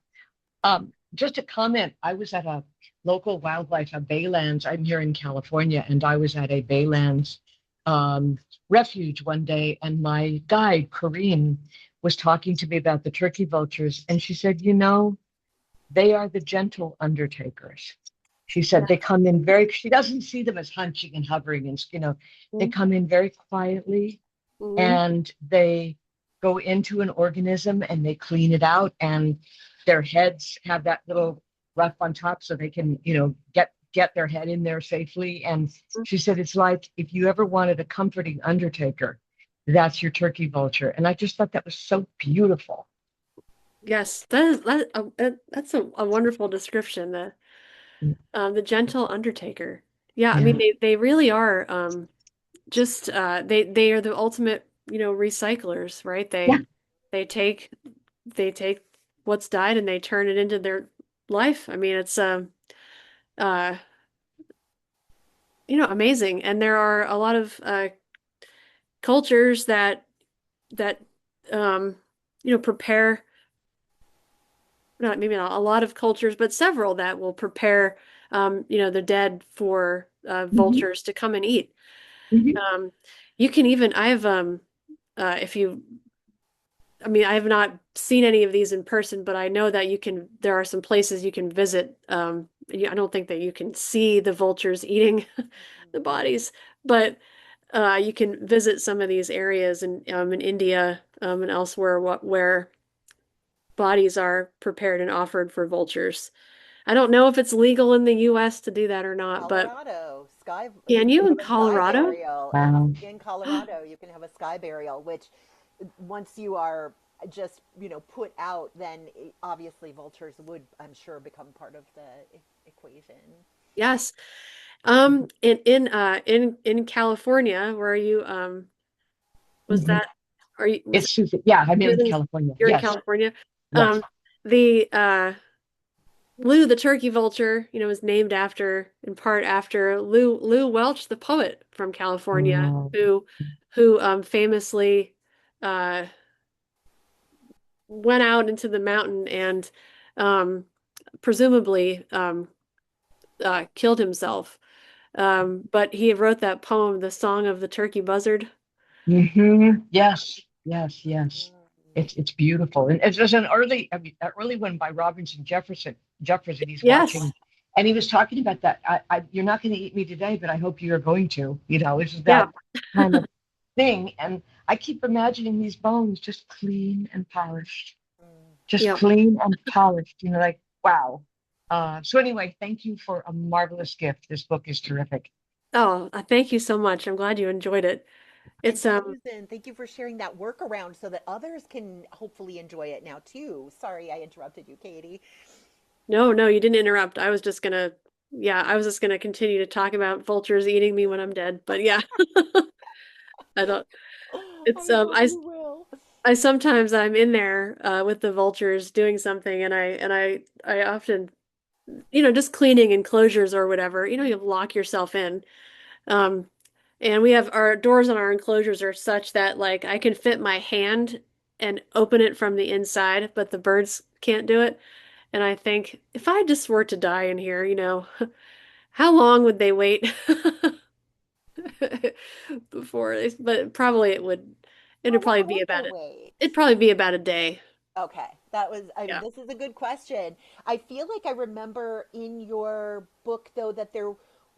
Just a comment. I was at a local wildlife, a Baylands. I'm here in California, and I was at a Baylands um, refuge one day, and my guide, Corrine, was talking to me about the turkey vultures, and she said, they are the gentle undertakers. She said Yeah. they come in she doesn't see them as hunching and hovering, and they come in very quietly, Mm-hmm. and they go into an organism and they clean it out, and their heads have that little rough on top so they can get their head in there safely. And she said it's like if you ever wanted a comforting undertaker, that's your turkey vulture. And I just thought that was so beautiful. Yes, that's a wonderful description. The gentle undertaker. Yeah, I mean Yeah, they really are just they are the ultimate, recyclers, right? yeah. They take they take what's died and they turn it into their life. I mean, it's uh amazing. And there are a lot of cultures that um prepare, not maybe not a lot of cultures, but several that will prepare the dead for Mhm, vultures to come and eat. mhm. Um, you can even I have if you I mean, I have not seen any of these in person, but I know that there are some places you can visit. I don't think that you can see the vultures eating the bodies, but you can visit some of these areas in India and elsewhere where bodies are prepared and offered for vultures. I don't know if it's legal in the US to do that or not, but Colorado, sky. You can can you in have a sky Colorado? burial Wow. in Colorado. You can have a sky burial, which once you are just put out, then obviously vultures would, I'm sure, become part of the equation. Yes. In California, where are you was Mhm. that are you was It's Susan. Yeah, I'm you're in in California. you're in Yes, California? yes. The Lou the turkey vulture, is named in part after Lou Welch, the poet from California, Oh. who famously uh went out into the mountain and um presumably killed himself. But he wrote that poem, The Song of the Turkey Buzzard. Yes, yes, yes. It's beautiful, and there's an early one by Robinson Jefferson. Jefferson, he's Yes. watching, and he was talking about that. You're not going to eat me today, but I hope you're going to. This is Yeah. that kind of thing, and I keep imagining these bones just clean and polished, just Yeah. clean and polished. Like wow. So anyway, thank you for a marvelous gift. This book is terrific. Oh, thank you so much. I'm glad you enjoyed it. And It's Susan, thank you for sharing that workaround so that others can hopefully enjoy it now too. Sorry, I interrupted you, Katie. no, no, you didn't interrupt. I was just gonna yeah, I was just gonna continue to talk about vultures eating me when I'm dead, but yeah, I don't. It's I know you will. I sometimes I'm in there with the vultures doing something, and I often just cleaning enclosures or whatever. You lock yourself in. Um, and we have our doors on our enclosures are such that like I can fit my hand and open it from the inside, but the birds can't do it. And I think if I just were to die in here, how long would they wait but probably How it'd probably long be would they about it. wait? It'd probably be about a day. Okay, that was, I mean, Yeah. this is a good question. I feel like I remember in your book, though, that there,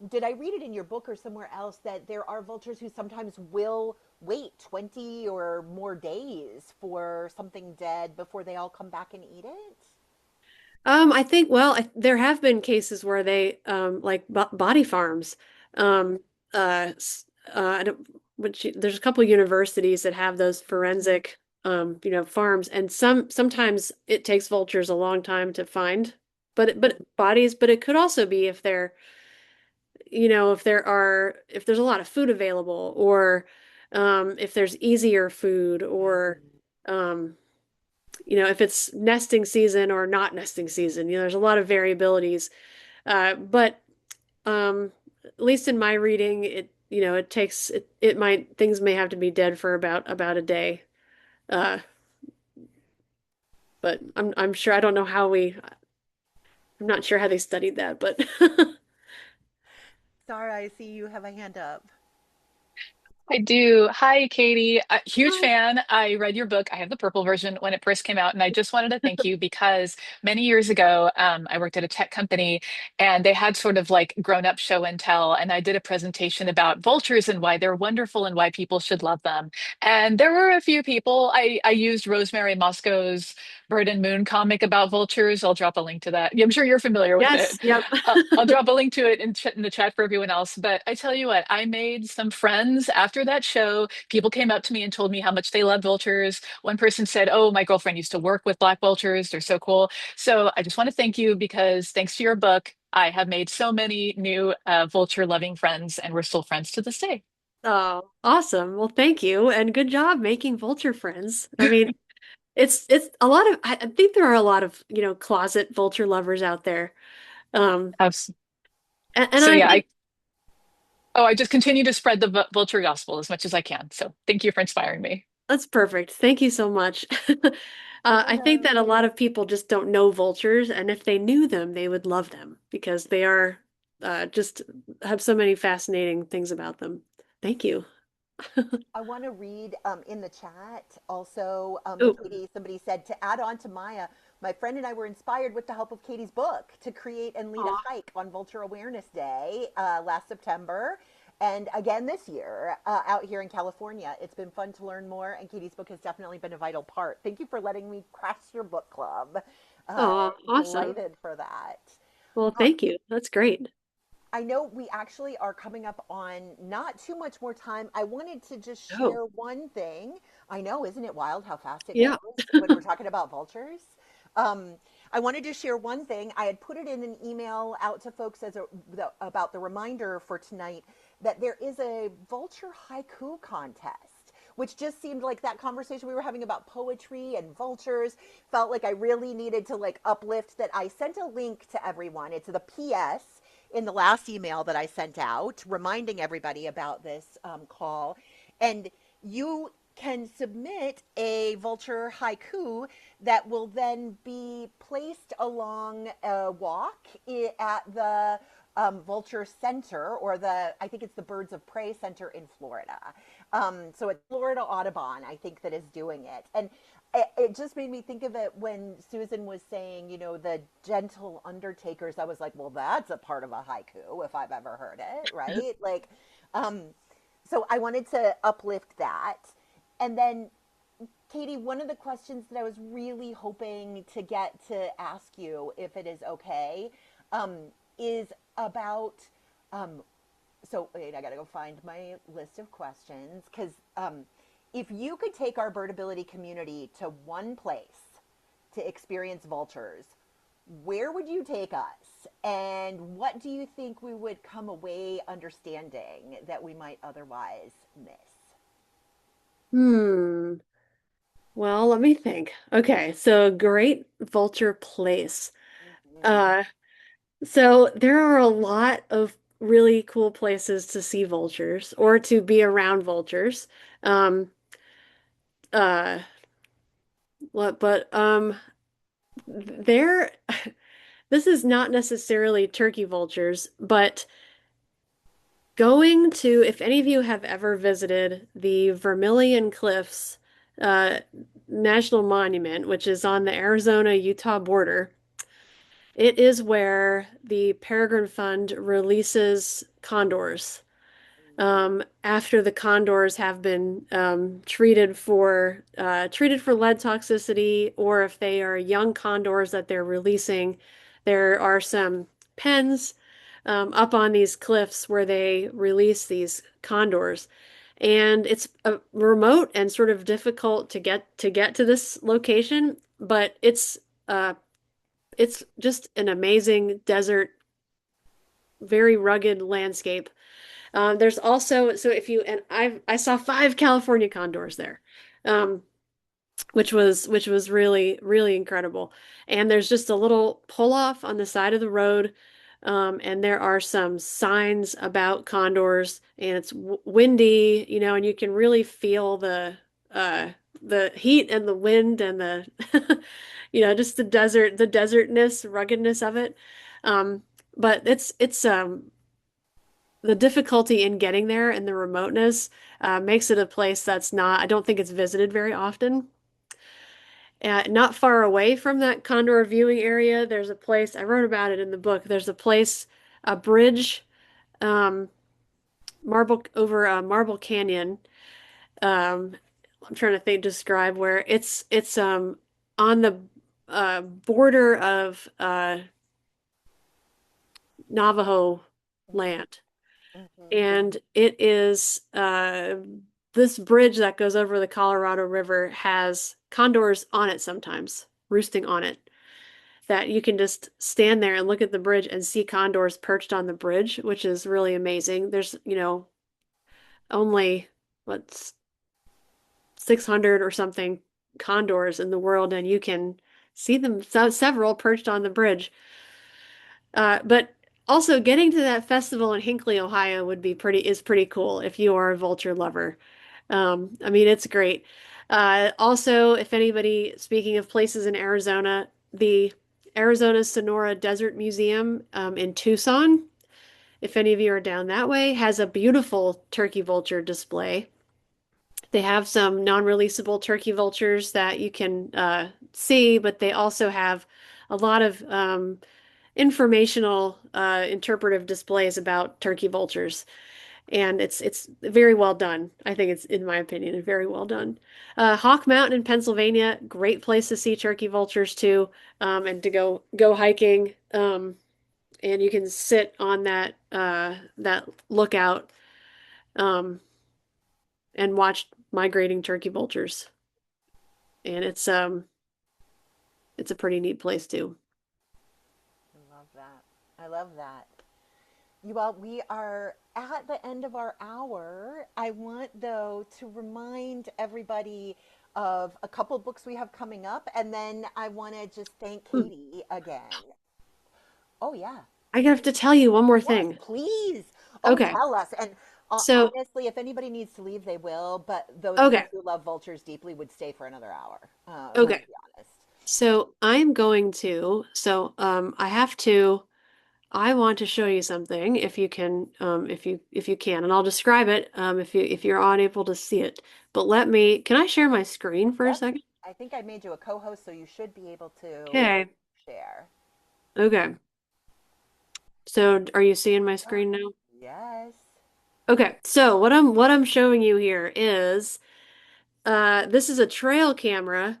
did I read it in your book or somewhere else, that there are vultures who sometimes will wait 20 or more days for something dead before they all come back and eat it? I think, well, there have been cases where like body farms, um, I don't, there's a couple universities that have those forensic, farms, and sometimes it takes vultures a long time to find, but bodies, but it could also be if if there's a lot of food available, or, if there's easier food, or, Mm. um, if it's nesting season or not nesting season. There's a lot of variabilities. But at least in my reading, it might things may have to be dead for about a day. Uh, but I'm sure I don't know I'm not sure how they studied that, but Sarah, I see you have a hand up. I do. Hi, Katie. Huge fan. I read your book. I have the purple version when it first came out, and I just wanted to thank you because many years ago, I worked at a tech company, and they had sort of like grown-up show and tell, and I did a presentation about vultures and why they're wonderful and why people should love them. And there were a few people. I used Rosemary Moscow's Bird and Moon comic about vultures. I'll drop a link to that. I'm sure you're familiar with yes, it. yep. I'll drop a link to it in the chat for everyone else. But I tell you what, I made some friends after that show. People came up to me and told me how much they love vultures. One person said, "Oh, my girlfriend used to work with black vultures. They're so cool." So I just want to thank you because thanks to your book, I have made so many new vulture loving friends, and we're still friends to this day. Oh, awesome. Well, thank you, and good job making vulture friends. I mean, it's a lot of I think there are a lot of, closet vulture lovers out there. Um, Abs- and So I yeah, think I just continue to spread the vulture gospel as much as I can. So thank you for inspiring me. that's perfect. Thank you so much. I think Yeah. that a lot of people just don't know vultures, and if they knew them, they would love them because they are just have so many fascinating things about them. Thank you. I want to read in the chat also, Oh, Katie, somebody said to add on to Maya, my friend and I were inspired with the help of Katie's book to create and lead a aw. hike on Vulture Awareness Day last September. And again this year out here in California. It's been fun to learn more, and Katie's book has definitely been a vital part. Thank you for letting me crash your book club. Uh, Aw, awesome. Delighted for that. Well, thank you. That's great. I know we actually are coming up on not too much more time. I wanted to just Oh, share one thing. I know, isn't it wild how fast it yeah. goes when we're talking about vultures? Um, I wanted to share one thing. I had put it in an email out to folks about the reminder for tonight that there is a vulture haiku contest, which just seemed like that conversation we were having about poetry and vultures felt like I really needed to like uplift that. I sent a link to everyone. It's the PS in the last email that I sent out, reminding everybody about this call. And you can submit a vulture haiku that will then be placed along a walk at the Vulture Center, or I think it's the Birds of Prey Center in Florida. So it's Florida Audubon, I think, that is doing it. And it just made me think of it when Susan was saying, the gentle undertakers. I was like, well, that's a part of a haiku if I've ever heard it, right? Like, um, so I wanted to uplift that. And then, Katie, one of the questions that I was really hoping to get to ask you, if it is okay, um, is about. Um, so wait, I gotta go find my list of questions because if you could take our birdability community to one place to experience vultures, where would you take us? And what do you think we would come away understanding that we might otherwise miss? Hmm. Well, let me think. Okay, so Great Vulture Place. Mm-hmm. Uh, so there are a lot of really cool places to see vultures or to be around vultures. Um, uh, but there, this is not necessarily turkey vultures, but going to, if any of you have ever visited the Vermilion Cliffs uh, National Monument, which is on the Arizona-Utah border, it is where the Peregrine Fund releases condors. After the condors have been treated for lead toxicity, or if they are young condors that they're releasing, there are some pens up on these cliffs where they release these condors. And it's remote and sort of difficult to get to this location, but it's just an amazing desert, very rugged landscape. There's also, so if you, and I saw five California condors there, um, which was really, really incredible. And there's just a little pull off on the side of the road. And there are some signs about condors, and it's windy, you know, and you can really feel uh the heat and the wind and the you know, just the desertness, ruggedness of it. Um, but it's the difficulty in getting there and the remoteness makes it a place that's not, I don't think it's visited very often. Not far away from that condor viewing area, there's a place, I wrote about it in the book. There's a place, a bridge, um, Marble Canyon. I'm trying to think, describe where it's on the border of Navajo land. Mm-hmm. And it is this bridge that goes over the Colorado River has condors on it sometimes, roosting on it. That you can just stand there and look at the bridge and see condors perched on the bridge, which is really amazing. There's, you know, only what's 600 or something condors in the world, and you can see them several perched on the bridge. But also getting to that festival in Hinckley, Ohio would be pretty cool if you are a vulture lover. I mean, it's great. Also, if anybody, speaking of places in Arizona, the Arizona Sonora Desert Museum in Tucson, if any of you are down that way, has a beautiful turkey vulture display. They have some non-releasable turkey vultures that you can see, but they also have a lot of informational, interpretive displays about turkey vultures, and it's very well done. I think it's, in my opinion, very well done. Hawk Mountain in Pennsylvania, great place to see turkey vultures too, and to go hiking. And you can sit on that lookout um, and watch migrating turkey vultures, and it's a pretty neat place too. I love that. I love that. You all, we are at the end of our hour. I want, though, to remind everybody of a couple books we have coming up, and then I want to just thank Hmm. Katie again. Oh, yeah. I have to tell you one more Yes, thing. please. Oh, Okay, tell us. And so honestly, if anybody needs to leave, they will. But those of us okay, who love vultures deeply would stay for another hour. Let's okay. be honest. So I'm going to, I have to, I want to show you something if you can, if you can, and I'll describe it, if you're unable to see it. But can I share my screen for a Yep. second? I think I made you a co-host, so you should be able to Okay. share. Okay. So are you seeing my Oh, screen now? yes. Okay. So what I'm showing you here is, this is a trail camera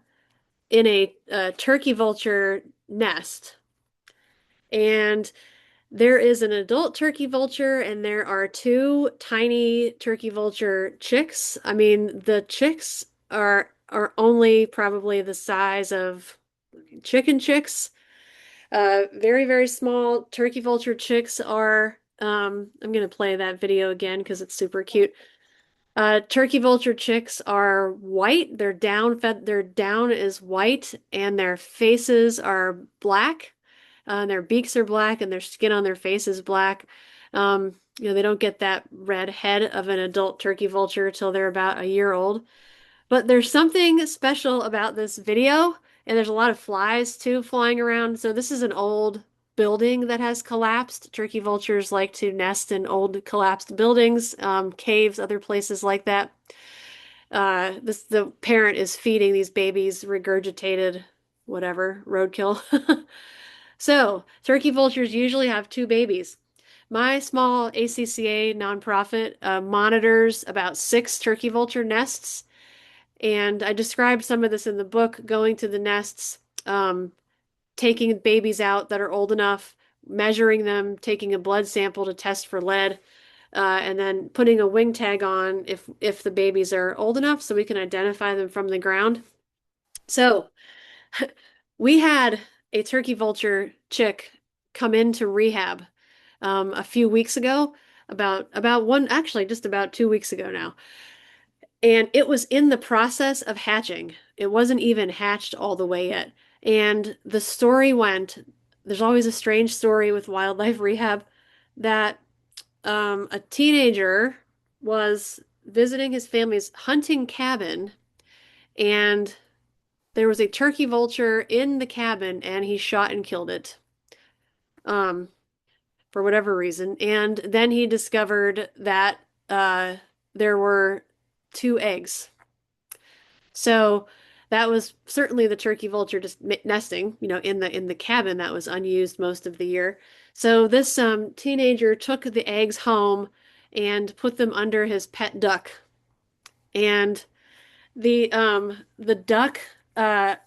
in a turkey vulture nest. And there is an adult turkey vulture, and there are two tiny turkey vulture chicks. I mean, the chicks are only probably the size of chicken chicks, Very, very small turkey vulture chicks are, I'm gonna play that video again because it's super cute. Turkey vulture chicks are white. Their down is white, and their faces are black. Their beaks are black, and their skin on their face is black. They don't get that red head of an adult turkey vulture till they're about a year old. But there's something special about this video, and there's a lot of flies too flying around. So this is an old building that has collapsed. Turkey vultures like to nest in old collapsed buildings, caves, other places like that. The parent is feeding these babies regurgitated whatever roadkill. So turkey vultures usually have two babies. My small ACCA nonprofit monitors about six turkey vulture nests, and I described some of this in the book, going to the nests, taking babies out that are old enough, measuring them, taking a blood sample to test for lead, and then putting a wing tag on if the babies are old enough so we can identify them from the ground. So we had a turkey vulture chick come into rehab a few weeks ago, about one, actually just about 2 weeks ago now. And it was in the process of hatching. It wasn't even hatched all the way yet. And the story went, there's always a strange story with wildlife rehab, that a teenager was visiting his family's hunting cabin, and there was a turkey vulture in the cabin, and he shot and killed it. Um, for whatever reason. And then he discovered that uh, there were two eggs. So that was certainly the turkey vulture just nesting, in the cabin that was unused most of the year. So this teenager took the eggs home and put them under his pet duck. And the duck, I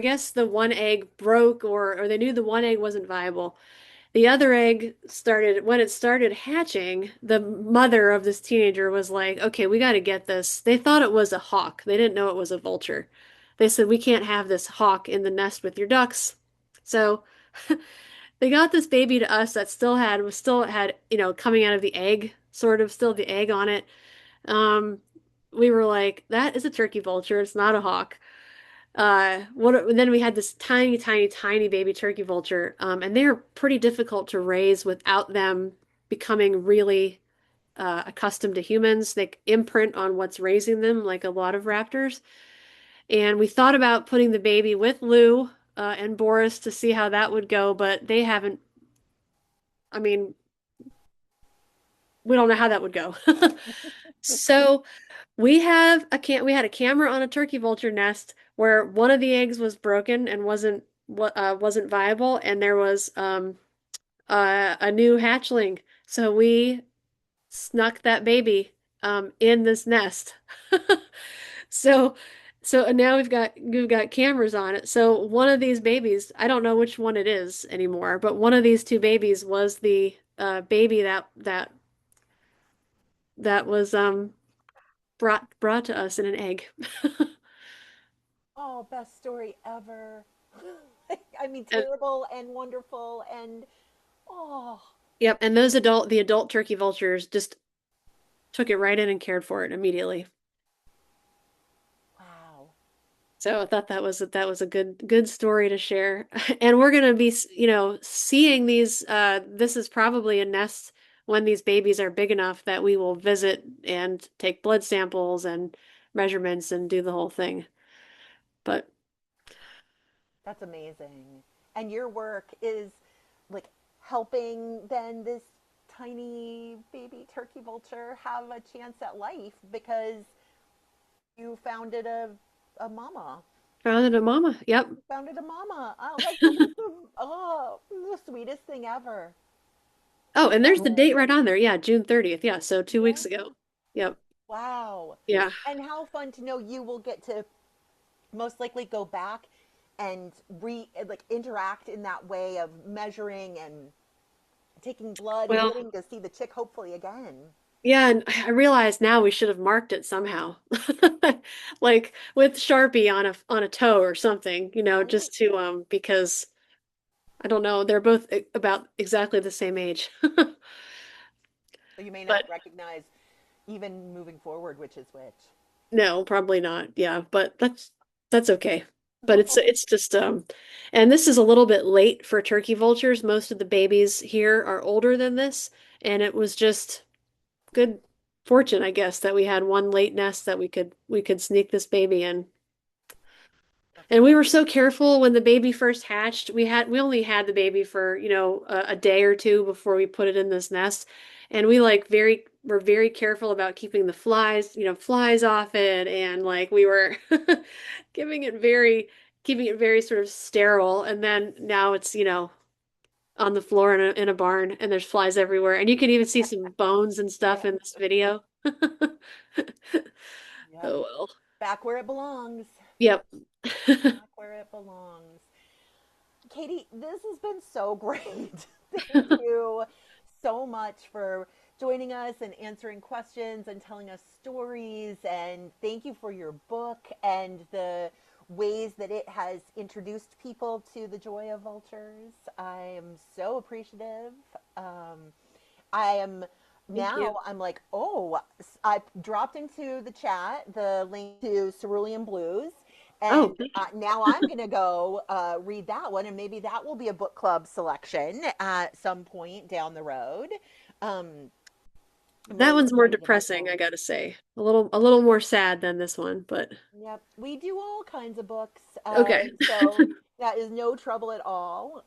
guess the one egg broke, or they knew the one egg wasn't viable. The other egg started, when it started hatching, the mother of this teenager was like, okay, we got to get this. They thought it was a hawk. They didn't know it was a vulture. They said, we can't have this hawk in the nest with your ducks. So they got this baby to us that still had, coming out of the egg, sort of still the egg on it. Um, we were like, that is a turkey vulture. It's not a hawk. Then we had this tiny, tiny, tiny baby turkey vulture, and they're pretty difficult to raise without them becoming really accustomed to humans. They imprint on what's raising them, like a lot of raptors. And we thought about putting the baby with Lou and Boris to see how that would go, but they haven't. I mean, we don't know how that would go. So we had a camera on a turkey vulture nest where one of the eggs was broken and wasn't viable, and there was a new hatchling. So we snuck that baby in this nest. So now we've got cameras on it. So one of these babies, I don't know which one it is anymore, but one of these two babies was the baby that was brought to us in an egg. Oh, best story ever. I mean, And, terrible and wonderful and oh, yep, and the adult turkey vultures just took it right in and cared for it immediately. wow. So I thought that was a good story to share. And we're gonna be, seeing these. This is probably a nest when these babies are big enough that we will visit and take blood samples and measurements and do the whole thing. But That's amazing. And your work is like helping then this tiny baby turkey vulture have a chance at life because you founded a mama. found a mama. Yep. You founded a mama. Oh, that's the sweetest thing ever. Oh, and there's the Wow. date right on there. Yeah, June 30th. Yeah, so 2 weeks Yeah. ago. Yep. Wow. Yeah. And how fun to know you will get to most likely go back and interact in that way of measuring and taking blood and Well, getting to see the chick hopefully again. yeah, and I realize now we should have marked it somehow. Like with Sharpie on a toe or something, Right? just to because I don't know. They're both about exactly the same age. So you may But not recognize even moving forward which is which. no, probably not. Yeah, but that's okay. But it's just and this is a little bit late for turkey vultures. Most of the babies here are older than this, and it was just good fortune, I guess, that we had one late nest that we could sneak this baby in. That's And we were awesome. so careful when the baby first hatched. We only had the baby for, a day or two before we put it in this nest. And we like were very careful about keeping the flies off it, and like we were giving it very keeping it very sort of sterile. And then now it's, on the floor in a barn, and there's flies everywhere. And you can even see some bones and stuff Yep. in this video. Yep. Oh well. Back where it belongs. Yep. Back where it belongs. Katie, this has been so great. Thank you so much for joining us and answering questions and telling us stories. And thank you for your book and the ways that it has introduced people to the joy of vultures. I am so appreciative. Um, I am Thank you. now, I'm like, oh, I dropped into the chat the link to Cerulean Blues. Oh, And thank now I'm going to go read that one, and maybe that will be a book club selection at some point down the road. Um, I'm That really one's more excited about depressing, that. I gotta say. A little more sad than this one, but Yep, we do all kinds of books, okay. so that is no trouble at all.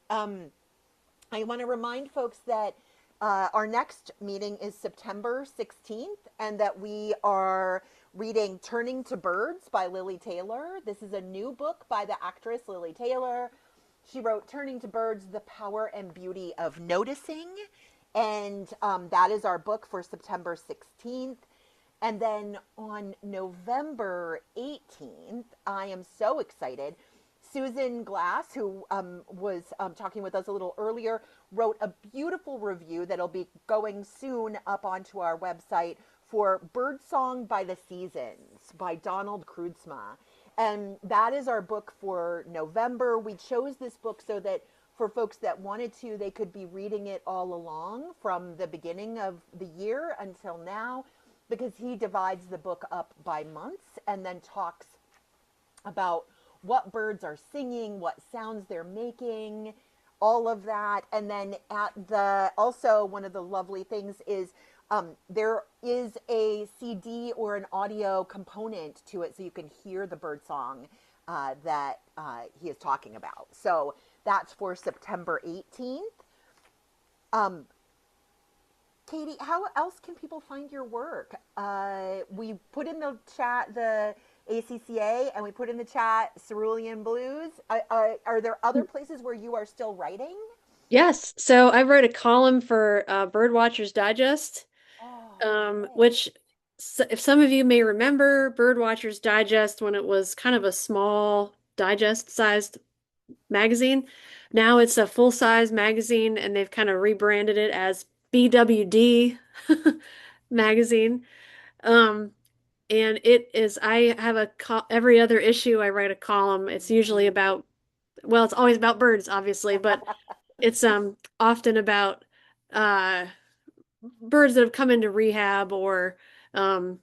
I want to remind folks that our next meeting is September 16th, and that we are reading Turning to Birds by Lily Taylor. This is a new book by the actress Lily Taylor. She wrote Turning to Birds, The Power and Beauty of Noticing. And that is our book for September 16th. And then on November 18th, I am so excited. Susan Glass, who was talking with us a little earlier, wrote a beautiful review that'll be going soon up onto our website for Birdsong by the Seasons by Donald Kreutzma. And that is our book for November. We chose this book so that for folks that wanted to, they could be reading it all along from the beginning of the year until now, because he divides the book up by months and then talks about what birds are singing, what sounds they're making, all of that. And then at the also one of the lovely things is there is a CD or an audio component to it, so you can hear the bird song that he is talking about. So that's for September 18th. Um, Katie, how else can people find your work? We put in the chat the ACCA, and we put in the chat Cerulean Blues. Are there other places where you are still writing? Yes. So I wrote a column for Birdwatchers Digest, Oh, okay. which, if some of you may remember, Birdwatchers Digest, when it was kind of a small digest-sized magazine, now it's a full-size magazine, and they've kind of rebranded it as BWD magazine. Um, and I have every other issue I write a column. It's usually about, well, it's always about birds, obviously, but it's often about uh birds that have come into rehab, or um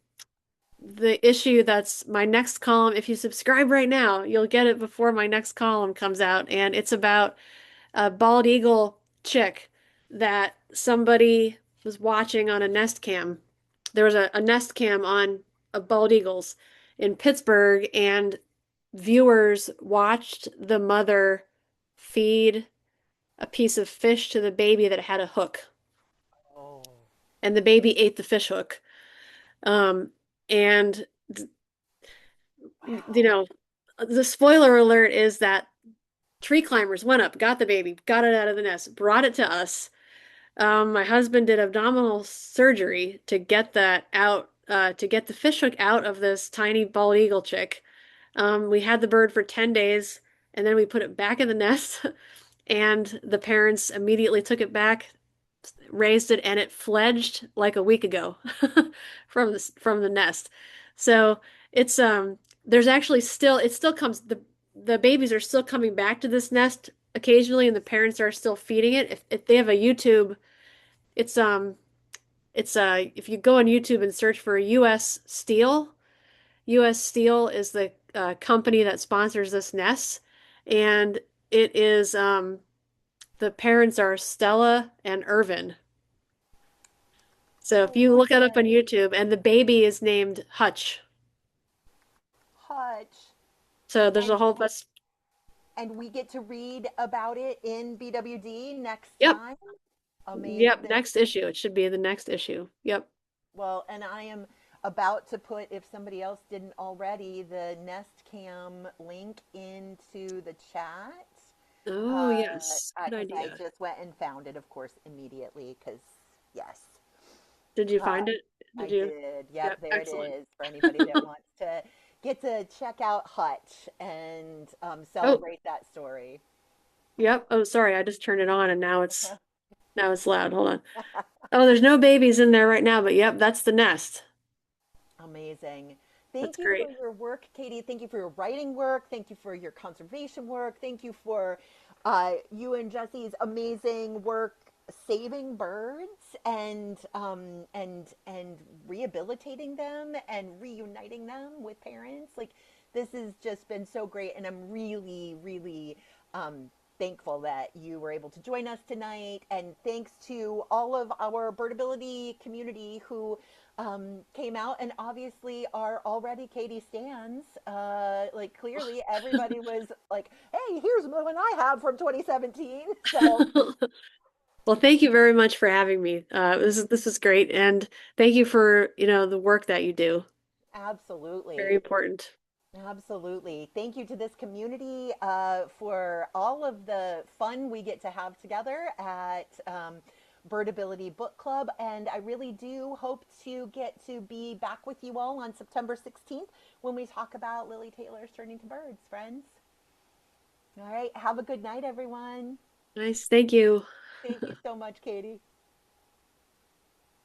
the issue that's my next column. If you subscribe right now, you'll get it before my next column comes out, and it's about a bald eagle chick that somebody was watching on a nest cam. There was a nest cam on bald eagles in Pittsburgh, and viewers watched the mother feed a piece of fish to the baby that had a hook, Oh, and the baby ate the fish hook. And you wow. know, the spoiler alert is that tree climbers went up, got the baby, got it out of the nest, brought it to us. My husband did abdominal surgery to get that out, to get the fish hook out of this tiny bald eagle chick. We had the bird for 10 days, and then we put it back in the nest, and the parents immediately took it back, raised it, and it fledged like a week ago from the nest. So there's actually still it still comes the babies are still coming back to this nest occasionally and the parents are still feeding it. If they have a YouTube, it's if you go on YouTube and search for US Steel, US Steel is the company that sponsors this nest, and it is the parents are Stella and Irvin. So I if you love look it up on it. YouTube, and the baby is named Hutch. Hutch. So there's a And whole that's we get to read about it in BWD next yep, time. yep, Amazing. next issue. It should be the next issue. Yep. Well, and I am about to put, if somebody else didn't already, the Nest Cam link into the chat. Oh, yes. Good Because I idea. just went and found it, of course, immediately. Because yes, Did you uh, find it? Did I you? did. Yep, Yep, there it excellent. is for anybody that wants to get to check out Hutch and Oh, celebrate that story. yep. Oh, sorry. I just turned it on and now it's loud. Hold on. Oh, there's no babies in there right now, but yep, that's the nest. Amazing. That's Thank you great. for your work, Katie. Thank you for your writing work. Thank you for your conservation work. Thank you for you and Jesse's amazing work saving birds and rehabilitating them and reuniting them with parents. Like this has just been so great, and I'm really, really um, thankful that you were able to join us tonight. And thanks to all of our birdability community who came out and obviously are already Katie stands. Like clearly everybody was like, "Hey, here's one I have from 2017." So Well, thank you very much for having me. This is great, and thank you for, the work that you do. Very absolutely. important. Absolutely. Thank you to this community for all of the fun we get to have together at Birdability Book Club. And I really do hope to get to be back with you all on September 16th when we talk about Lily Taylor's Turning to Birds, friends. All right. Have a good night, everyone. Nice. Thank you. Thank you so much, Katie.